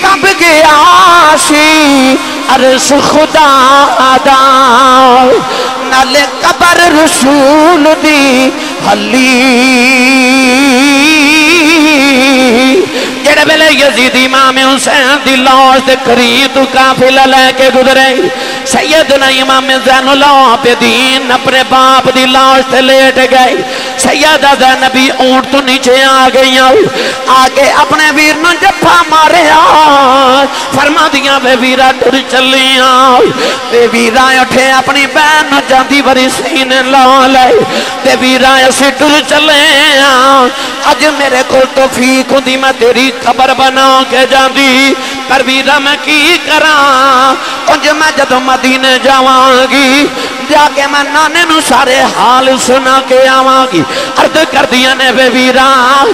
کب گیا سی عرش خدا دا نالے قبر رسول دی حلی جڑے ویلے یزید امام حسین دی لاش دے قریب تو قافلہ لے کے گزرے سیدنا امام زین العابدین اپنے باپ دی لاش تے لیٹ گئے. سیدہ زینبی اونٹ تو نیچے آ گئی آگے اپنے ویر نو جفا ماریا فرما دیا بے ویرہ ٹر چلیاں بے ویرہ اٹھے اپنی بہن نو جاندی وری سینے لا لے بے ویرہ اسی ٹر چلے اج میرے کو توفیق ہوندی میں تیری قبر بنا کے جاندی پر ویرہ میں کی کراں انج میں جدو مدینے جاواں گی جا کے میں نانے نو سارے حال سنا کے آواں گی. عرض کر دیا نے بے ویران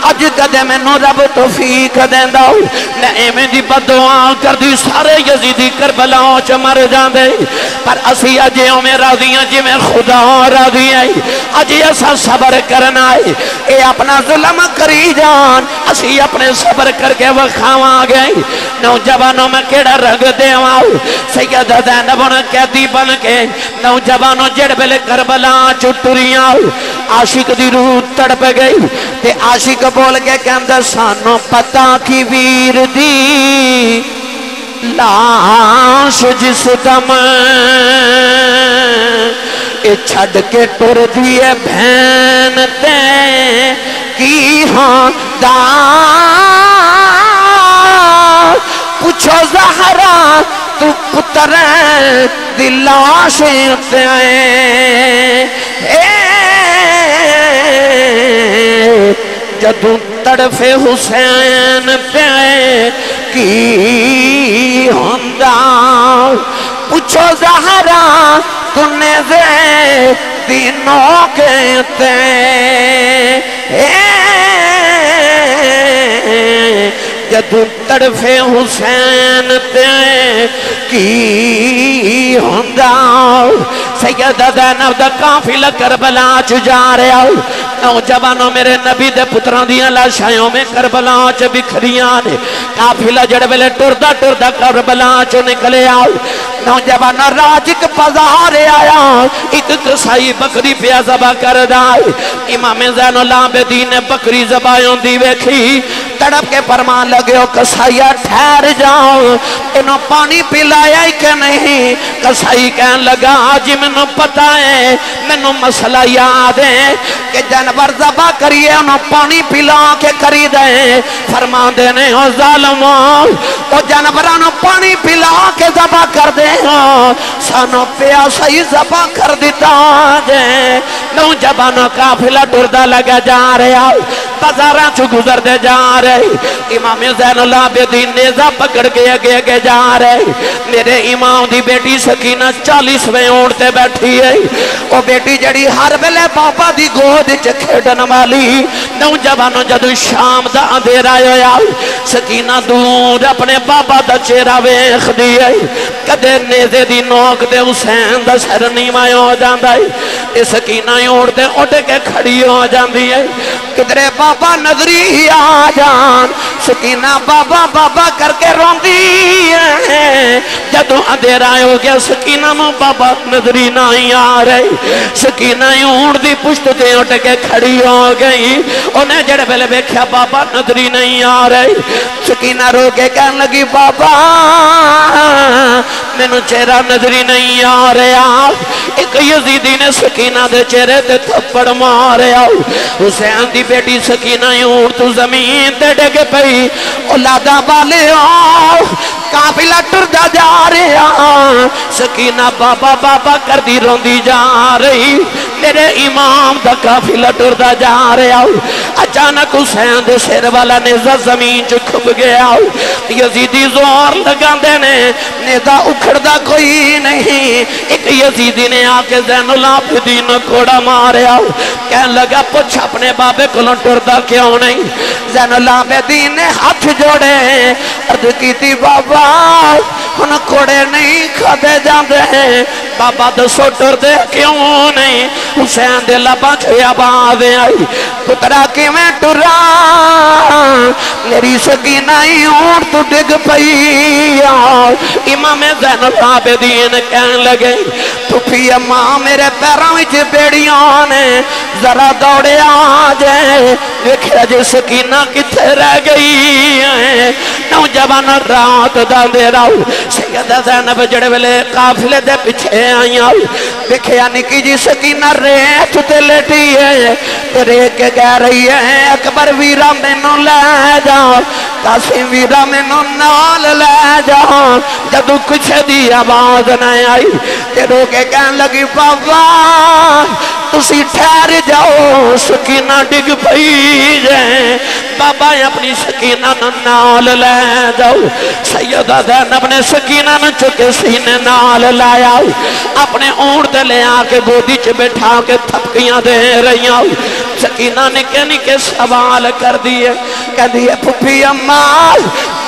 اج کدے میں نو رب توفیق دیندا میں ایویں دی بددعا کر دی سارے یزیدی کربلا چ مر جاندے پر اسی اج اوویں راضیاں جویں خدا راضی ہے. اج اسا صبر کرنا ہے اے اپنا ظلم کری جان اسی اپنے صبر کر کے وکھاواں گے. نوجوانوں میں کیڑا رنگ دیواں سیدہ زینب نے قیدی بن کے نوجوانوں جڑ ویلے کربلا چ ٹریاں عاشق دی روح تڑپ گئی تے عاشق بول کے کہندا سانو پتہ کی ویر دی لاش جس دم اے چھڑ کے ٹر دیے بہن تے کی ہاں دا پوچھو زہرا تو پتر دی لاش تے جدوں تڑفے حسین پہ کی ہوندا پوچھو زہرا تُنے دے دینوں کے تے جدوں تڑفے حسین پہ کی ہوندا سیدہ زینب دا قافلہ کربلا چ جا رہا نوجوانوں میرے نبی دے پتران دیاں لاشائیوں میں کربلا چ بکھریاں نے قافلہ جڑ ویلے ٹردا ٹردا کربلا چ نکلے آؤ نوجوانوں راج ایک بازار آیا ایک قصائی بکری پیا ذبح کر دائے امام زین العابدین نے بکری ذبح ہوندی ویکھی تڑپ کے فرمان لگے ہو کسائیا ٹھہر جاؤ انہوں پانی پلایا ہی کہ نہیں کسائی کہن لگا جی منوں پتا ہے منوں مسئلہ یاد ہے کہ جانور ذبح کریے انہوں پانی پلا کے کری دیں فرما دینے ہو ظالموں او جانورانوں پانی پلا کے ذبح کر دے ہو سانو پیاسا ہی ذبح کر دیتا جائے نوجوانوں قافلہ ٹردہ لگا جا رہا بازاراں چو گزر دے جا رہے امام زین العابدین نیزہ پکڑ کے اگے جا رہے میرے امام دی بیٹی سکینہ 40ویں اونٹے بیٹھی ہے وہ بیٹی جڑی ہر ویلے بابا دی گود چ کھیڈن والی نوجوانوں جدو شام دا اندھیرا ہویا سکینہ دور اپنے بابا دا چہرہ ویکھ دی ہے کدے نیزے دی نوک دے حسین دا سر نیواں ہو جاندا ہے اے سکینہ اونٹ تے اٹھ کے کھڑی ہو جاندی ہے کدرے بابا نظری آ جان سکینہ بابا بابا کر کے روندی ہے جدو اندھیرا ہو گیا سکینہ مو بابا نظری نہیں آ رہی سکینہ اونٹ دی پشت تے اٹھ کے کھڑی ہو گئی انہیں جڑے پہلے بیکھیا بابا نظری نہیں آ رہی سکینہ رو کے کہنے لگی بابا مینوں چہرہ نظری نہیں آ رہا ایک یزیدی نے سکینہ دے چہرے تے تھپڑ ماریا حسین دی بیٹی سکینہ اونٹ تو زمین تے ڈگ پئی اولاداں والے قافلہ ٹردا جا رہا سکینہ بابا بابا کر دی روندی جا رہی میرے امام دا قافلہ ٹردا جا رہا اچانک حسین دے سر والا نیزہ زمین چ کھب گیا یزیدی زور لگا دینے نیزہ اکھڑدا کوئی نہیں ایک یزیدی نے آ کے زین العابدین کوڑا ماریا کہنے لگا پوچھ اپنے بابے کو ٹردا کیوں نہیں زین العابدین نے ہاتھ جوڑے عرض کی تھی بابا ہن کوڑے نہیں کھدے جاندے ہیں بابا دسو ٹردے کیوں نہیں حسین دے لباں چ آواز آئی پترا کیویں ٹرا میری سکینہ اونٹ تو ڈگ پئی امام زین العابدین کہنے لگے پھپھی اماں میرے پیراں وچ بیڑیاں نے ذرا دوڑے آ جائے ویکھیا جے سکینہ کتھے رہ گئی ہے نوجوان رات دا اندھیرا سیدہ زینب جڑے ویلے قافلے دے پیچھے آئیاں ویکھیا نکی جی سکینہ ریت تے لیٹی ہے تیرے کے کہہ رہی ہے اکبر ویرا مینوں لے جا قاسم ویرا مینوں نال لے جا جدو کچھ دی آواز نہ آئی تیرے کے کہنے لگی بابا تسی ٹھہر جاؤ سکینہ ڈگ پئی جائے بابا اپنی سکینہ نال لے جاؤ سیدہ زینب نے سکینہ چکے سینے نال لایا اپنے اونٹ لے آ کے گودی چ بٹھا کے تھپکیاں دے رہی سکینہ نے کہنی سوال کر دیے کہہ دیے پھپھی اماں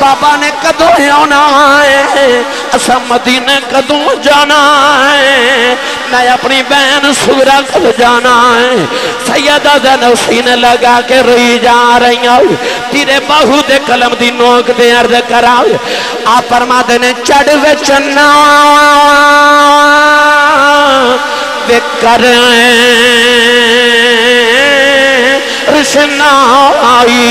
بابا نے کدوں ہونا ہے اسا مدینے کدوں جانا ہے میں اپنی بہن سغرا کل جانا ہے سیدہ زینب سینے لگا کے روئی جا رہی ہوں تیرے بہو دے قلم دی نوک دے عرض کرا آپ فرما دینے چڑھ وچنا رشنائی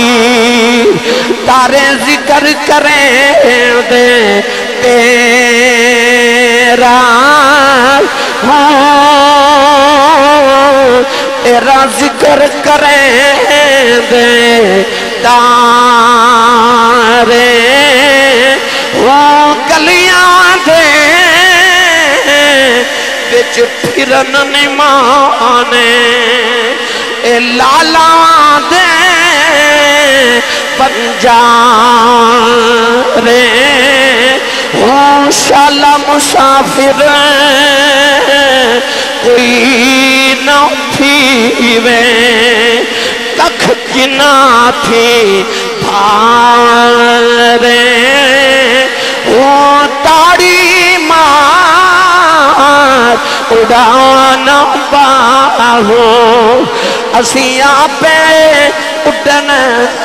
تارے ذکر کریں دے تیرا تیرا ذکر کریں دے تارے وہ گلیاں دے بچ پھرن نمانے اے لالا دے پنجارے شالا مسافر کوئی نہ تھی وے ککھ جنا تھی بھارے وہ تاڑی مار اڑانا باہو اسی آپے اٹھن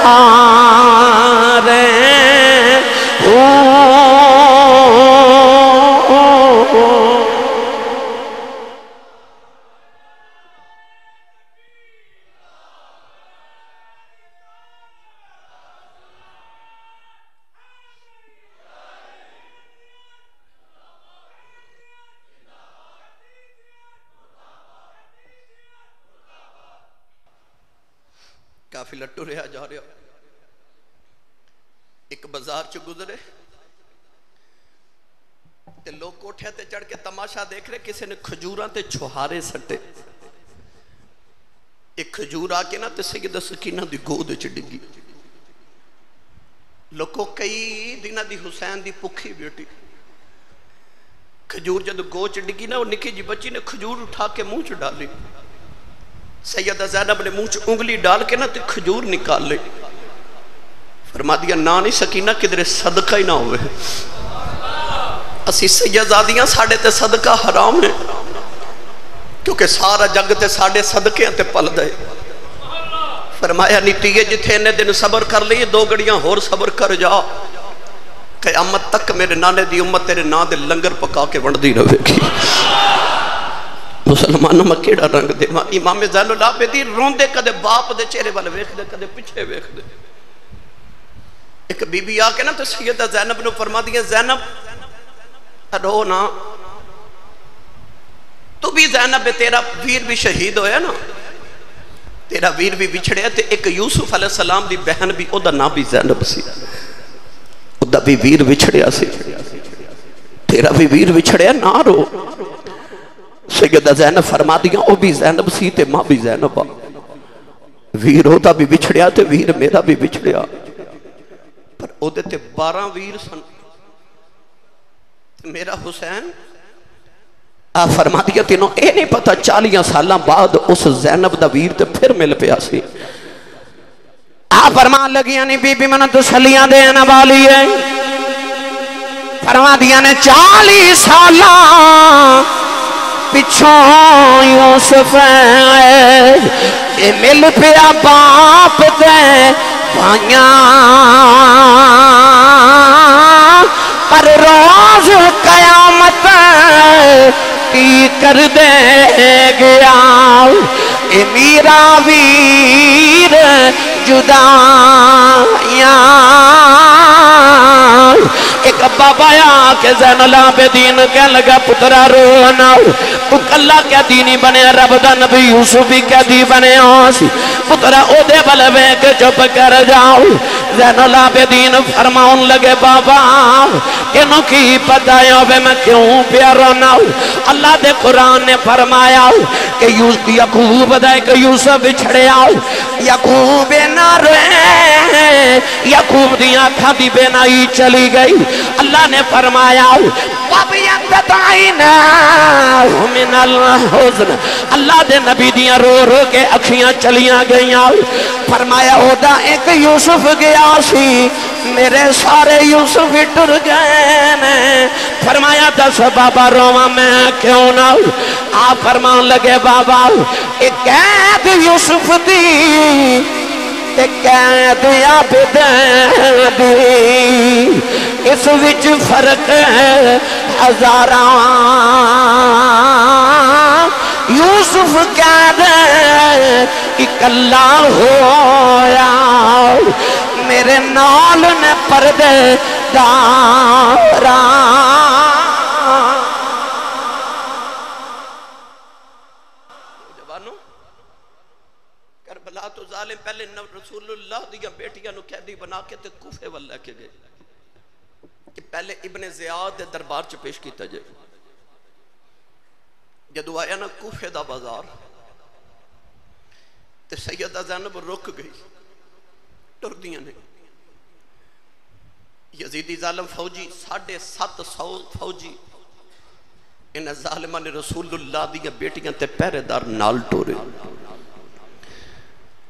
آرے قافلہ ٹریا جا رہا، ایک بازار چ گزرے تے لوگ کوٹھے تے چڑھ کے تماشا دیکھ رہے، کسی نے کھجوراں تے چھہارے سٹے، ایک کھجور آ کے نا تے سیدہ سکینہ دی گود وچ ڈگی، لوگوں کئی دنہ دی حسین دی پکھی بیٹی، کھجور جب گوچ ڈگی نا، وہ نکی جی بچی نے کھجور اٹھا کے منہ چ ڈالی، سیدہ زینب نے منہ چ انگلی ڈال کے نا تے کھجور نکال لے، فرما دیا نا نہیں سکینہ کدھر صدقہ ہی نہ ہوئے، اسی سیدادیاں ساڑھے تے صدقہ حرام ہے، کیونکہ سارا جگ تے ساڑھے صدقے تے پل دے، فرمایا نیتیے جتھے انہیں دن صبر کر لیے 2 گھڑیاں ہور صبر کر جا، قیامت تک میرے نانے دی امت تیرے نا دے لنگر پکا کے وندی رہے گی۔ مسلمانوں میں کیڑا رنگ دے، امام زین العابدین روندے کدے باپ دے چہرے والے ویکھ دے، کدے پیچھے ویکھ دے۔ ایک بی بی آ کے نا تو سیدہ زینب نے فرما دیا زینب رو نا، تو بھی زینب تیرا ویر بھی شہید ہویا نا، تیرا ویر بھی بچھڑیا، تے ایک یوسف علیہ السلام دی بہن بھی، او دا نا بھی زینب سی، او دا بھی ویر بچھڑیا سی، تیرا بھی ویر بچھڑیا نہ رو۔ سیدہ زینب فرما دیا او بھی زینب سی تے ماں بھی زینب آ، ویر او دا بھی بچھڑیا تے ویر میرا بھی بچھڑیا، پر او دے تے 12 ویر سن، میرا حسین آ فرما دیا تینوں اے نہیں پتا 40 سالاں بعد اس زینب دا ویر تے پھر مل پیا سی۔ آ فرما لگیا نہیں بی بی من تو سلیاں دینا والی ہے، فرما دیا نے 40 سالاں پچھوں یوسف ہے، اے مل پیا باپ دے بھائیاں، پر روز قیامت کی کر دے گیا، اے میرا ویر جدائیاں۔ ایک بابا یا کہ زین العابدین کہہ لگا پترا رونا، تو کلا کیا دینی بنے، رب دا نبی یوسف بھی کیا دی بنے آسی، پترا او دے بلوے کے چپ کر جاؤ۔ زین العابدین فرماؤن لگے بابا انہوں کی پتہ ہے میں کیوں پیا رونا، اللہ دے قرآن نے فرمایا کہ یعقوب دے کہ یوسف بچھڑے آؤ، یعقوب نہ روئے، یعقوب دی آنکھا دی بینائی چلی گئی، اللہ نے فرمایا وَبِيَضَّتْ عَيْنَاهُ مِنَ الْحُزْنِ، اللہ دے نبی دیاں رو رو کے اکھیاں چلیاں گئیاں، فرمایا اودا ایک یوسف گیا سی، میرے سارے یوسف ٹر گئے نے، فرمایا دس بابا رواں میں کیوں نہ، آپ فرمان لگے بابا ایک قید یوسف دی، ایک قید عابد دی، اس وچ فرق ہے ہزاراں، یوسف قید اکلا ہویا، میرے نال نے پردے داراں۔ جوانوں کربلا تو ظالم پہلے رسول اللہ دیا بیٹیاں نو قیدی بنا کے تے کوفے وال لے کے گئے کہ پہلے ابن زیاد دے دربار چ پیش کیتا جائے، جدو آیا نا کوفے دا بازار تے سیدہ زینب رک گئی، ٹر دیاں نے، یزیدی ظالم فوجی 750 فوجی انہیں ظالمہ نے رسول اللہ دیا بیٹیاں تے پہرے دار نال ٹورے،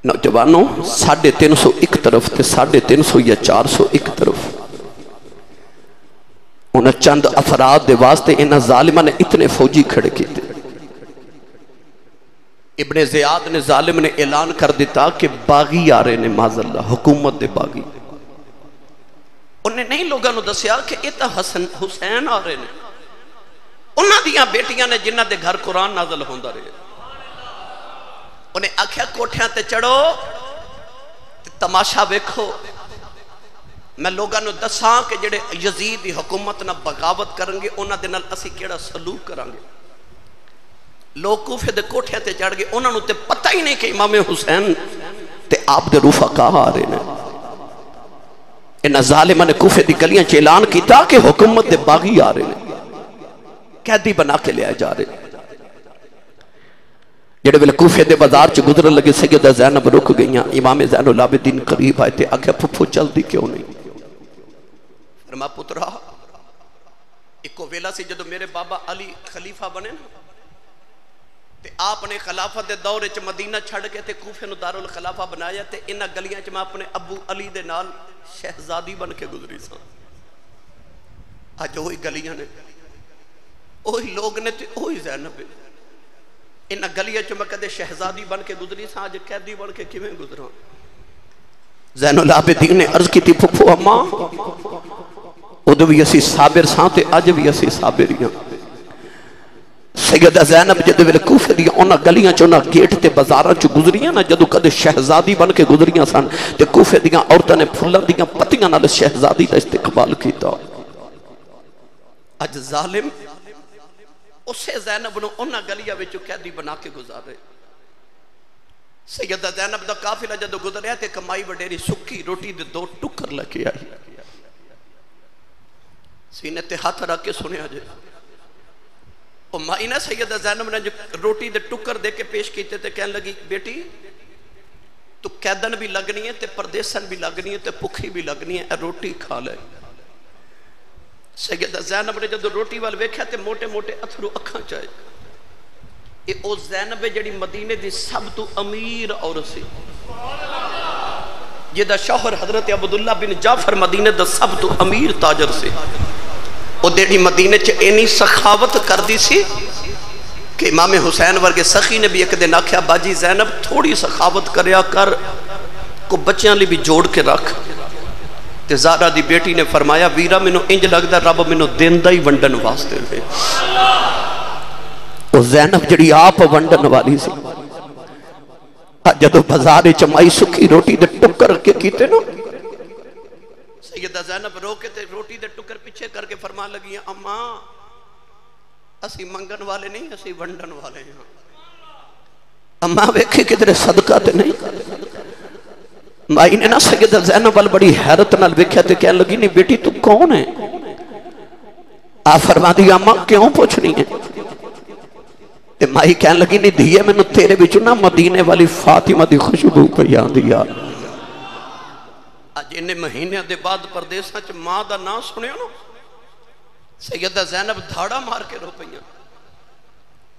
نوجوانوں 350 ایک طرف تے 350 یا 400 ایک طرف، انہیں چند افراد دے واسطے انہیں ظالمہ نے اتنے فوجی کھڑے کی تھے۔ ابن زیاد نے ظالم نے اعلان کر دیتا کہ باغی آ رہے نے، معاذ اللہ حکومت دے باغی، انہیں نہیں لوگاں نو دسیا کہ ایتا حسین آ رہے نے، انہاں دیاں بیٹیاں نے جنہ دے گھر قرآن نازل ہوندہ رہے، انہیں آکھیا کوٹھیاں تے چڑھو تماشا ویکھو، میں لوگاں نو دساں کہ جڑے یزید دی حکومت نہ بغاوت کرنگے انہاں دے نال اسی کیڑا سلوک کرانگے۔ لوگ کوفے دے کوٹھے تے چڑھ گئے، انہاں نو تے پتہ ہی نہیں کہ امام حسین تے آپ دے رفقا آ رہے ہیں. انہاں ظالمہ نے کوفے دی گلیاں چ اعلان کیتا کہ حکومت دے باغی آ رہے ہیں، قیدی بنا کے لے جا رہے ہیں. جڑے ویلے کوفے دے بازار چ گزرن لگے سیدہ زینب رک گئیاں. امام زین العابدین قریب آئے تے آکھیا پھپھو چلدی کیوں نہیں؟ فرما پترا ایک ویلا سی جدو میرے بابا علی خلیفہ بنے نا تے آپ نے خلافت دے دور وچ مدینہ چھڑ کے تے کوفے نو دارالخلافہ بنایا تے انہاں گلیاں چ میں اپنے ابو علی دے نال شہزادی بن کے گزری سا. اج وہی گلیاں نے، وہی لوگ نے تے وہی زینب. انہاں گلیاں چ میں کدے شہزادی بن کے گزری سا، اج قیدی بن کے کیویں گزراں؟ زین العابدین نے عرض کی تھی پھپھو اماں ادو بھی اسی صابر ساں تے اج بھی اسی صابر ہاں. سیدہ زینب جدو ویلے کوفے دی انہاں گلیاں چ انہاں گیٹ تے بازاراں چ گزریاں نا، جدو کدے شہزادی بن کے گزریاں سن تے کوفے دیاں عورتاں نے پھلاں دیاں پتیاں نال شہزادی دا استقبال کیتا. اج ظالم اسے زینب نو انہاں گلیاں وچ قیدی بنا کے گزارے. سیدہ زینب دا قافلہ جدو گزریا تے کمائی وڈیری سکی روٹی دے 2 ٹکر لے کے آئی. سینے تے ہاتھ رکھ کے سنیا جے مائی نے سیدہ زینب نے جو روٹی دے ٹکر دے کے پیش کیتے تے کہنے لگی بیٹی تو قیدن بھی لگنی ہے تے پردیسن بھی لگنی ہے تے پکھی بھی لگنی ہے، روٹی کھا لے. سیدہ زینب نے جدو روٹی وال ویکھیا تے موٹے موٹے اتھرو اکھاں چائے. اے او زینب جڑی مدینے دی سب تو امیر عورت سی، جدا شوہر حضرت عبداللہ بن جعفر مدینے دا سب تو امیر تاجر سی. او دیڑی مدینے چ اینی سخاوت کر دی سی کہ امام حسین ورگے سخی نے بھی ایک دن آکھیا باجی زینب تھوڑی سخاوت کریا کر، کو بچیاں لی بھی جوڑ کے رکھ. تے زہرا دی بیٹی نے فرمایا ویرا مینو انج لگدا رب مینو دیندا ہی ونڈن واسطے ہے. او زینب جڑی آپ ونڈن والی سی، جدو بازار چمائی سکی روٹی دے ٹکر کے کیتے نا، سیدہ زینب رو کے تے روٹی دے ٹکر پیچھے کر کے فرمان لگی ہیں اماں اسی منگن والے نہیں اسی ونڈن والے ہیں. اماں ویکھے کدھر صدقہ تے نہیں. مائی نے نا سیدہ زینب وال بڑی حیرت نال ویکھیا تے کہنے لگی نہیں بیٹی تو کون ہے؟ آپ فرما دی اماں کیوں پوچھنی ہے؟ تے مائی کہنے لگی نہیں دھیے میں نے تیرے بچو نا مدینے والی فاطمہ دی خوشبو پیان دیا. اج انہیں مہینے دے بعد پردیساں چ ماں دا نام سنیا نا، سیدہ زینب دھاڑا مار کے رو پئیاں.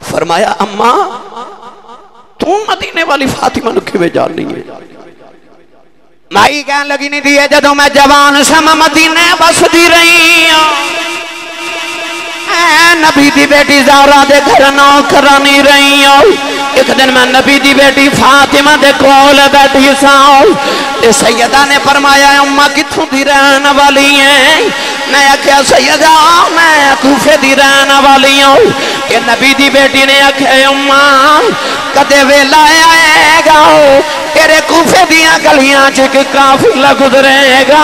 فرمایا اماں تو مدینے والی فاطمہ نو کیویں جاننی ہے؟ مائی کہنے لگی نہیں دیئے جدو میں جوان سما مدینے بس دی رہی ہوں، نبی دی بیٹی زہرا دے گھر نوکرانی رہی ہوں. ایک دن میں نبی دی بیٹی فاطمہ دے کول بیٹھی ساؤں. سیدہ نے فرمایا اماں کتھوں دی رہن والی ہیں؟ میں آکھیا سیدہ میں کوفے دی رہن والی ہوں. کہ نبی دی بیٹی نے آکھیا اماں کدے ویلا آئے گا تیرے کوفے دیاں گلیاں چک قافلہ گزرے گا،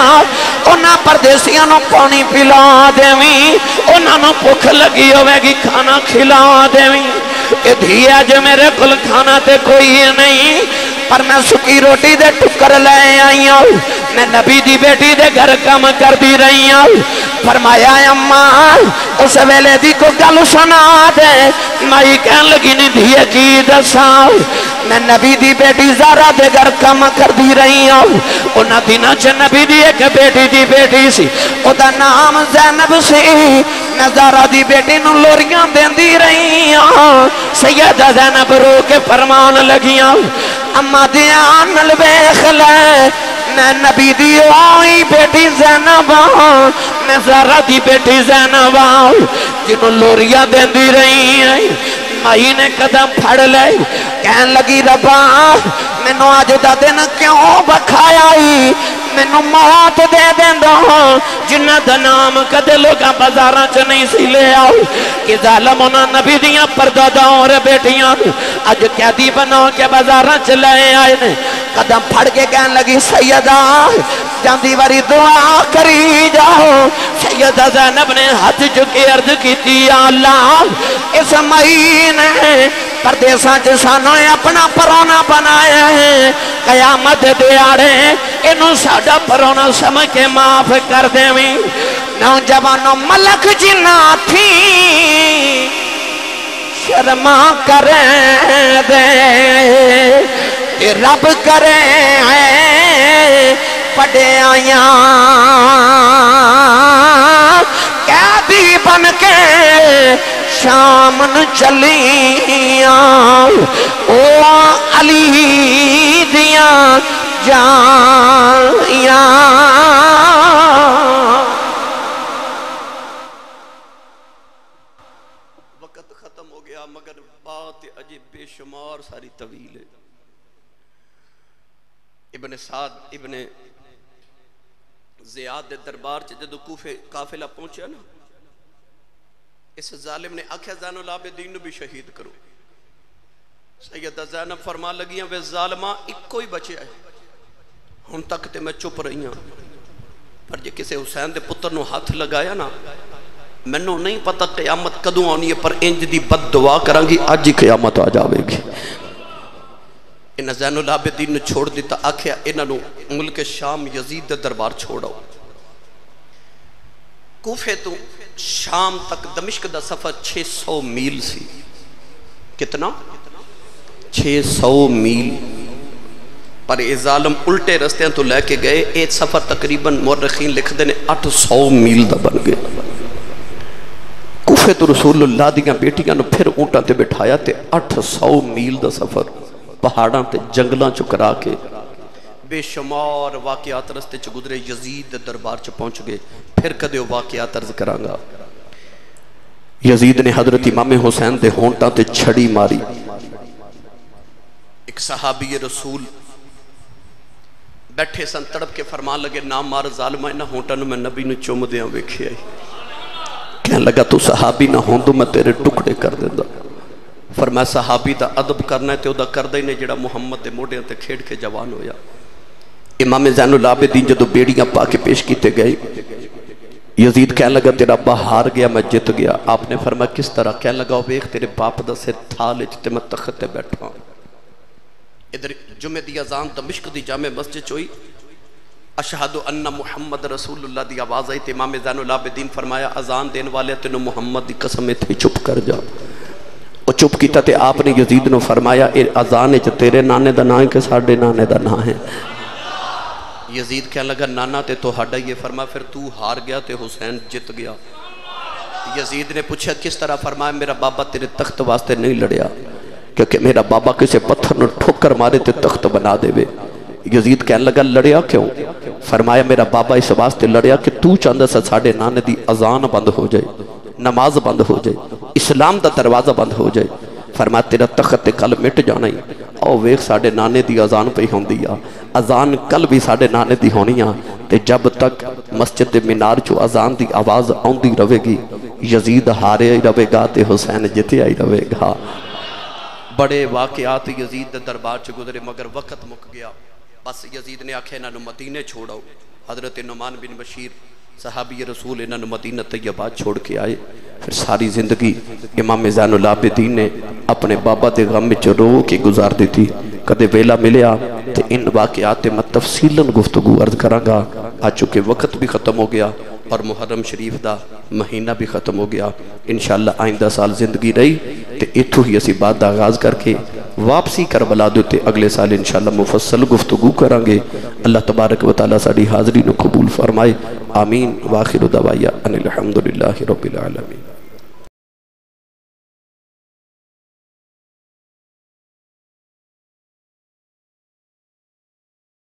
انہاں پردیسیاں نو پانی پلا دیویں، انہاں نو بھوک لگی ہوئے گی کھانا کھلا دیویں. کہ دھیا جو میرے کل کھانا تے کوئی نہیں پر میں سکی روٹی دے ٹکر لے آئی ہوں، میں نبی دی بیٹی دے گھر کام کر دی رہی ہوں. فرمایا اماں اس ویلے دی کو گل سنا دے. مائی کہن لگی نہیں دھیے کی دساں، میں نبی دی بیٹی زہرا دے گھر کام کر دی رہی ہوں. انہاں دنوں چ نبی دی ایک بیٹی دی بیٹی سی، او دا نام زینب سی. میں زہرا دی بیٹی نو لوریاں دیندی رہی ہوں. سیدہ زینب رو کے فرمان لگیاں اما دیان نال ویکھ لے میں نبی دی آئی بیٹی زینب ہوں، میں زہرا دی بیٹی زینب ہوں جنہوں لوریاں دیندی رہی ہیں. مائی نے قدم پھڑ لے کہن لگی ربا مینوں اج دا دن کیوں بکھایا ہی؟ مینوں موت دے دیندا جنہ دا نام کدے لوگاں بازاراں چ نہیں سی لے آؤ کہ ظالم انہاں نبی دیاں پرداداں اور بیٹیاں اج قیدی بنا کے بازاراں چ لے آئے نے قدم پھڑ کے کہن لگی سیدہ جاندی واری دعا کری جاؤ سیدہ زینب نے ہاتھ چکے عرض کی یا اللہ اس مہینے پردیساں جسانوں نے اپنا پرونا بنایا ہے قیامت دیاڑے انہوں ساڑا پرونا سمجھ کے معاف کر دیں نوجوانوں ملک جنا تھی شرما کریں دے رب کریں پڑے آیاں قیدی بن کے شامن چلیاں او علی دیاں جائیاں وقت ختم ہو گیا مگر بات عجیب بے شمار ساری طویل ہے ابن سعد ابن زیاد دربار چ جدو کوفے قافلہ پہنچیا نا اس ظالم نے آکھیا زین العابدین نو بھی شہید کرو سیدہ زینب فرما لگیاں وے ظالمہ ایک کوئی بچے آئے ہن تک تے میں چپ رہی ہوں پر جے کسے حسین دے پتر نو ہاتھ لگایا نا میں نو نہیں پتہ قیامت کدوں آنی ہے پر انج دی بد دعا کران گی آج ہی قیامت آ جاوے گی انہاں زین العابدین نے چھوڑ دیتا آکھیا انہاں نو ملک شام یزید دربار چھوڑاؤ کوفے تو شام تک دمشق دا سفر 600 میل سی کتنا 600 میل پر اے ظالم الٹے رستیاں تو لے کے گئے ایک سفر تقریباً مورخین لکھ دینے 800 میل دا بن گئے کوفے تو رسول اللہ دیاں بیٹیاں نو پھر اونٹاں تے بٹھایا تے 800 میل دا سفر پہاڑاں تے جنگلاں چکرا کے بے شمار واقعات رستے چ گزرے یزید دربار چ پہنچ گئے پھر کدے واقعات عرض کرانگا یزید نے حضرت امام حسین دے ہونٹاں تے چھڑی ماری ایک صحابی رسول بیٹھے سن تڑپ کے فرمان لگے نام مار ظالمہ انہاں ہونٹاں نو میں نبی نو چوم دیاں ویکھیا کہنے لگا تو صحابی نہ ہوندو میں تیرے ٹکڑے کر دیندا فرمایا صحابی دا ادب کرنا ہے تے او دا کردہ ہی نے جڑا محمد دے موڑیاں تے کھیڑ کے جوان ہویا امام زین العابدین جدو بیڑیاں پا کے پیش کیتے گئے یزید کہنے لگا تیرا ابا ہار گیا میں جت گیا آپ نے فرمایا کس طرح کہنے لگا ویکھ تیرے باپ دا سر تھالے تے میں تخت تے بیٹھا ادھر جمعہ دی اذان دمشق دی جامع مسجد چوئی اشہدو ان محمد رسول اللہ دی آواز آئی تے امام زین العابدین فرمایا اذان دین والے تینو محمد دی قسم تھے چپ کر جا وہ چپ کیتا تے آپ نے یزید نو فرمایا اے اذان ہے تیرے نانے دا نا ہے کہ ساڑھے نانے دا نا ہے یزید کہنے لگا نانا تے تو ہڈا یہ فرما پھر تو ہار گیا تے حسین جت گیا یزید نے پوچھا کس طرح فرمایا میرا بابا تیرے تخت واسطے نہیں لڑیا کیونکہ میرا بابا کسے پتھر نو ٹھوکر مارے تے تخت بنا دے وے یزید کہنے لگا لڑیا کیوں فرمایا میرا بابا اس واسطے لڑیا کہ تو چاندہ سا ساڑھے نانے دی اذان بند ہو جائے نماز بند ہو جائے اسلام دا دروازہ بند ہو جائے فرمایا تیرا تخت کل مٹ جانا ہی او ویک ساڑھے نانے دی اذان پہ ہوں دیا اذان کل بھی ساڑھے نانے دی ہونی تے جب تک مسجد مینار جو اذان دی آواز آن دی روے گی یزید ہارے ہی روے گا تے حسین جتے ہی روے گا بڑے واقعات یزید دربار چ گزرے مگر وقت مک گیا بس یزید نے آکھے انہوں مدینے چھوڑاؤ حضرت نعمان بن بشیر صحابی رسول انہوں مدینہ طیبہ چھوڑ کے آئے پھر ساری زندگی امام زین العابدین نے اپنے بابا دے غم میں رو کے گزار دیتی کدے ویلا ملیا تے ان واقعات میں تفصیلاً گفتگو عرض کرانگا آ چکے وقت بھی ختم ہو گیا اور محرم شریف دا مہینہ بھی ختم ہو گیا انشاءاللہ آئندہ سال زندگی رہی تے اتھو ہی اسی بات دا آغاز کر کے واپسی کربلا دیتے اگلے سال انشاءاللہ مفصل گفتگو کرانگے اللہ تبارک و تعالیٰ ساڑھی حاضری نو قبول فرمائے آمین واخر دعوایا ان الحمدللہ رب العالمین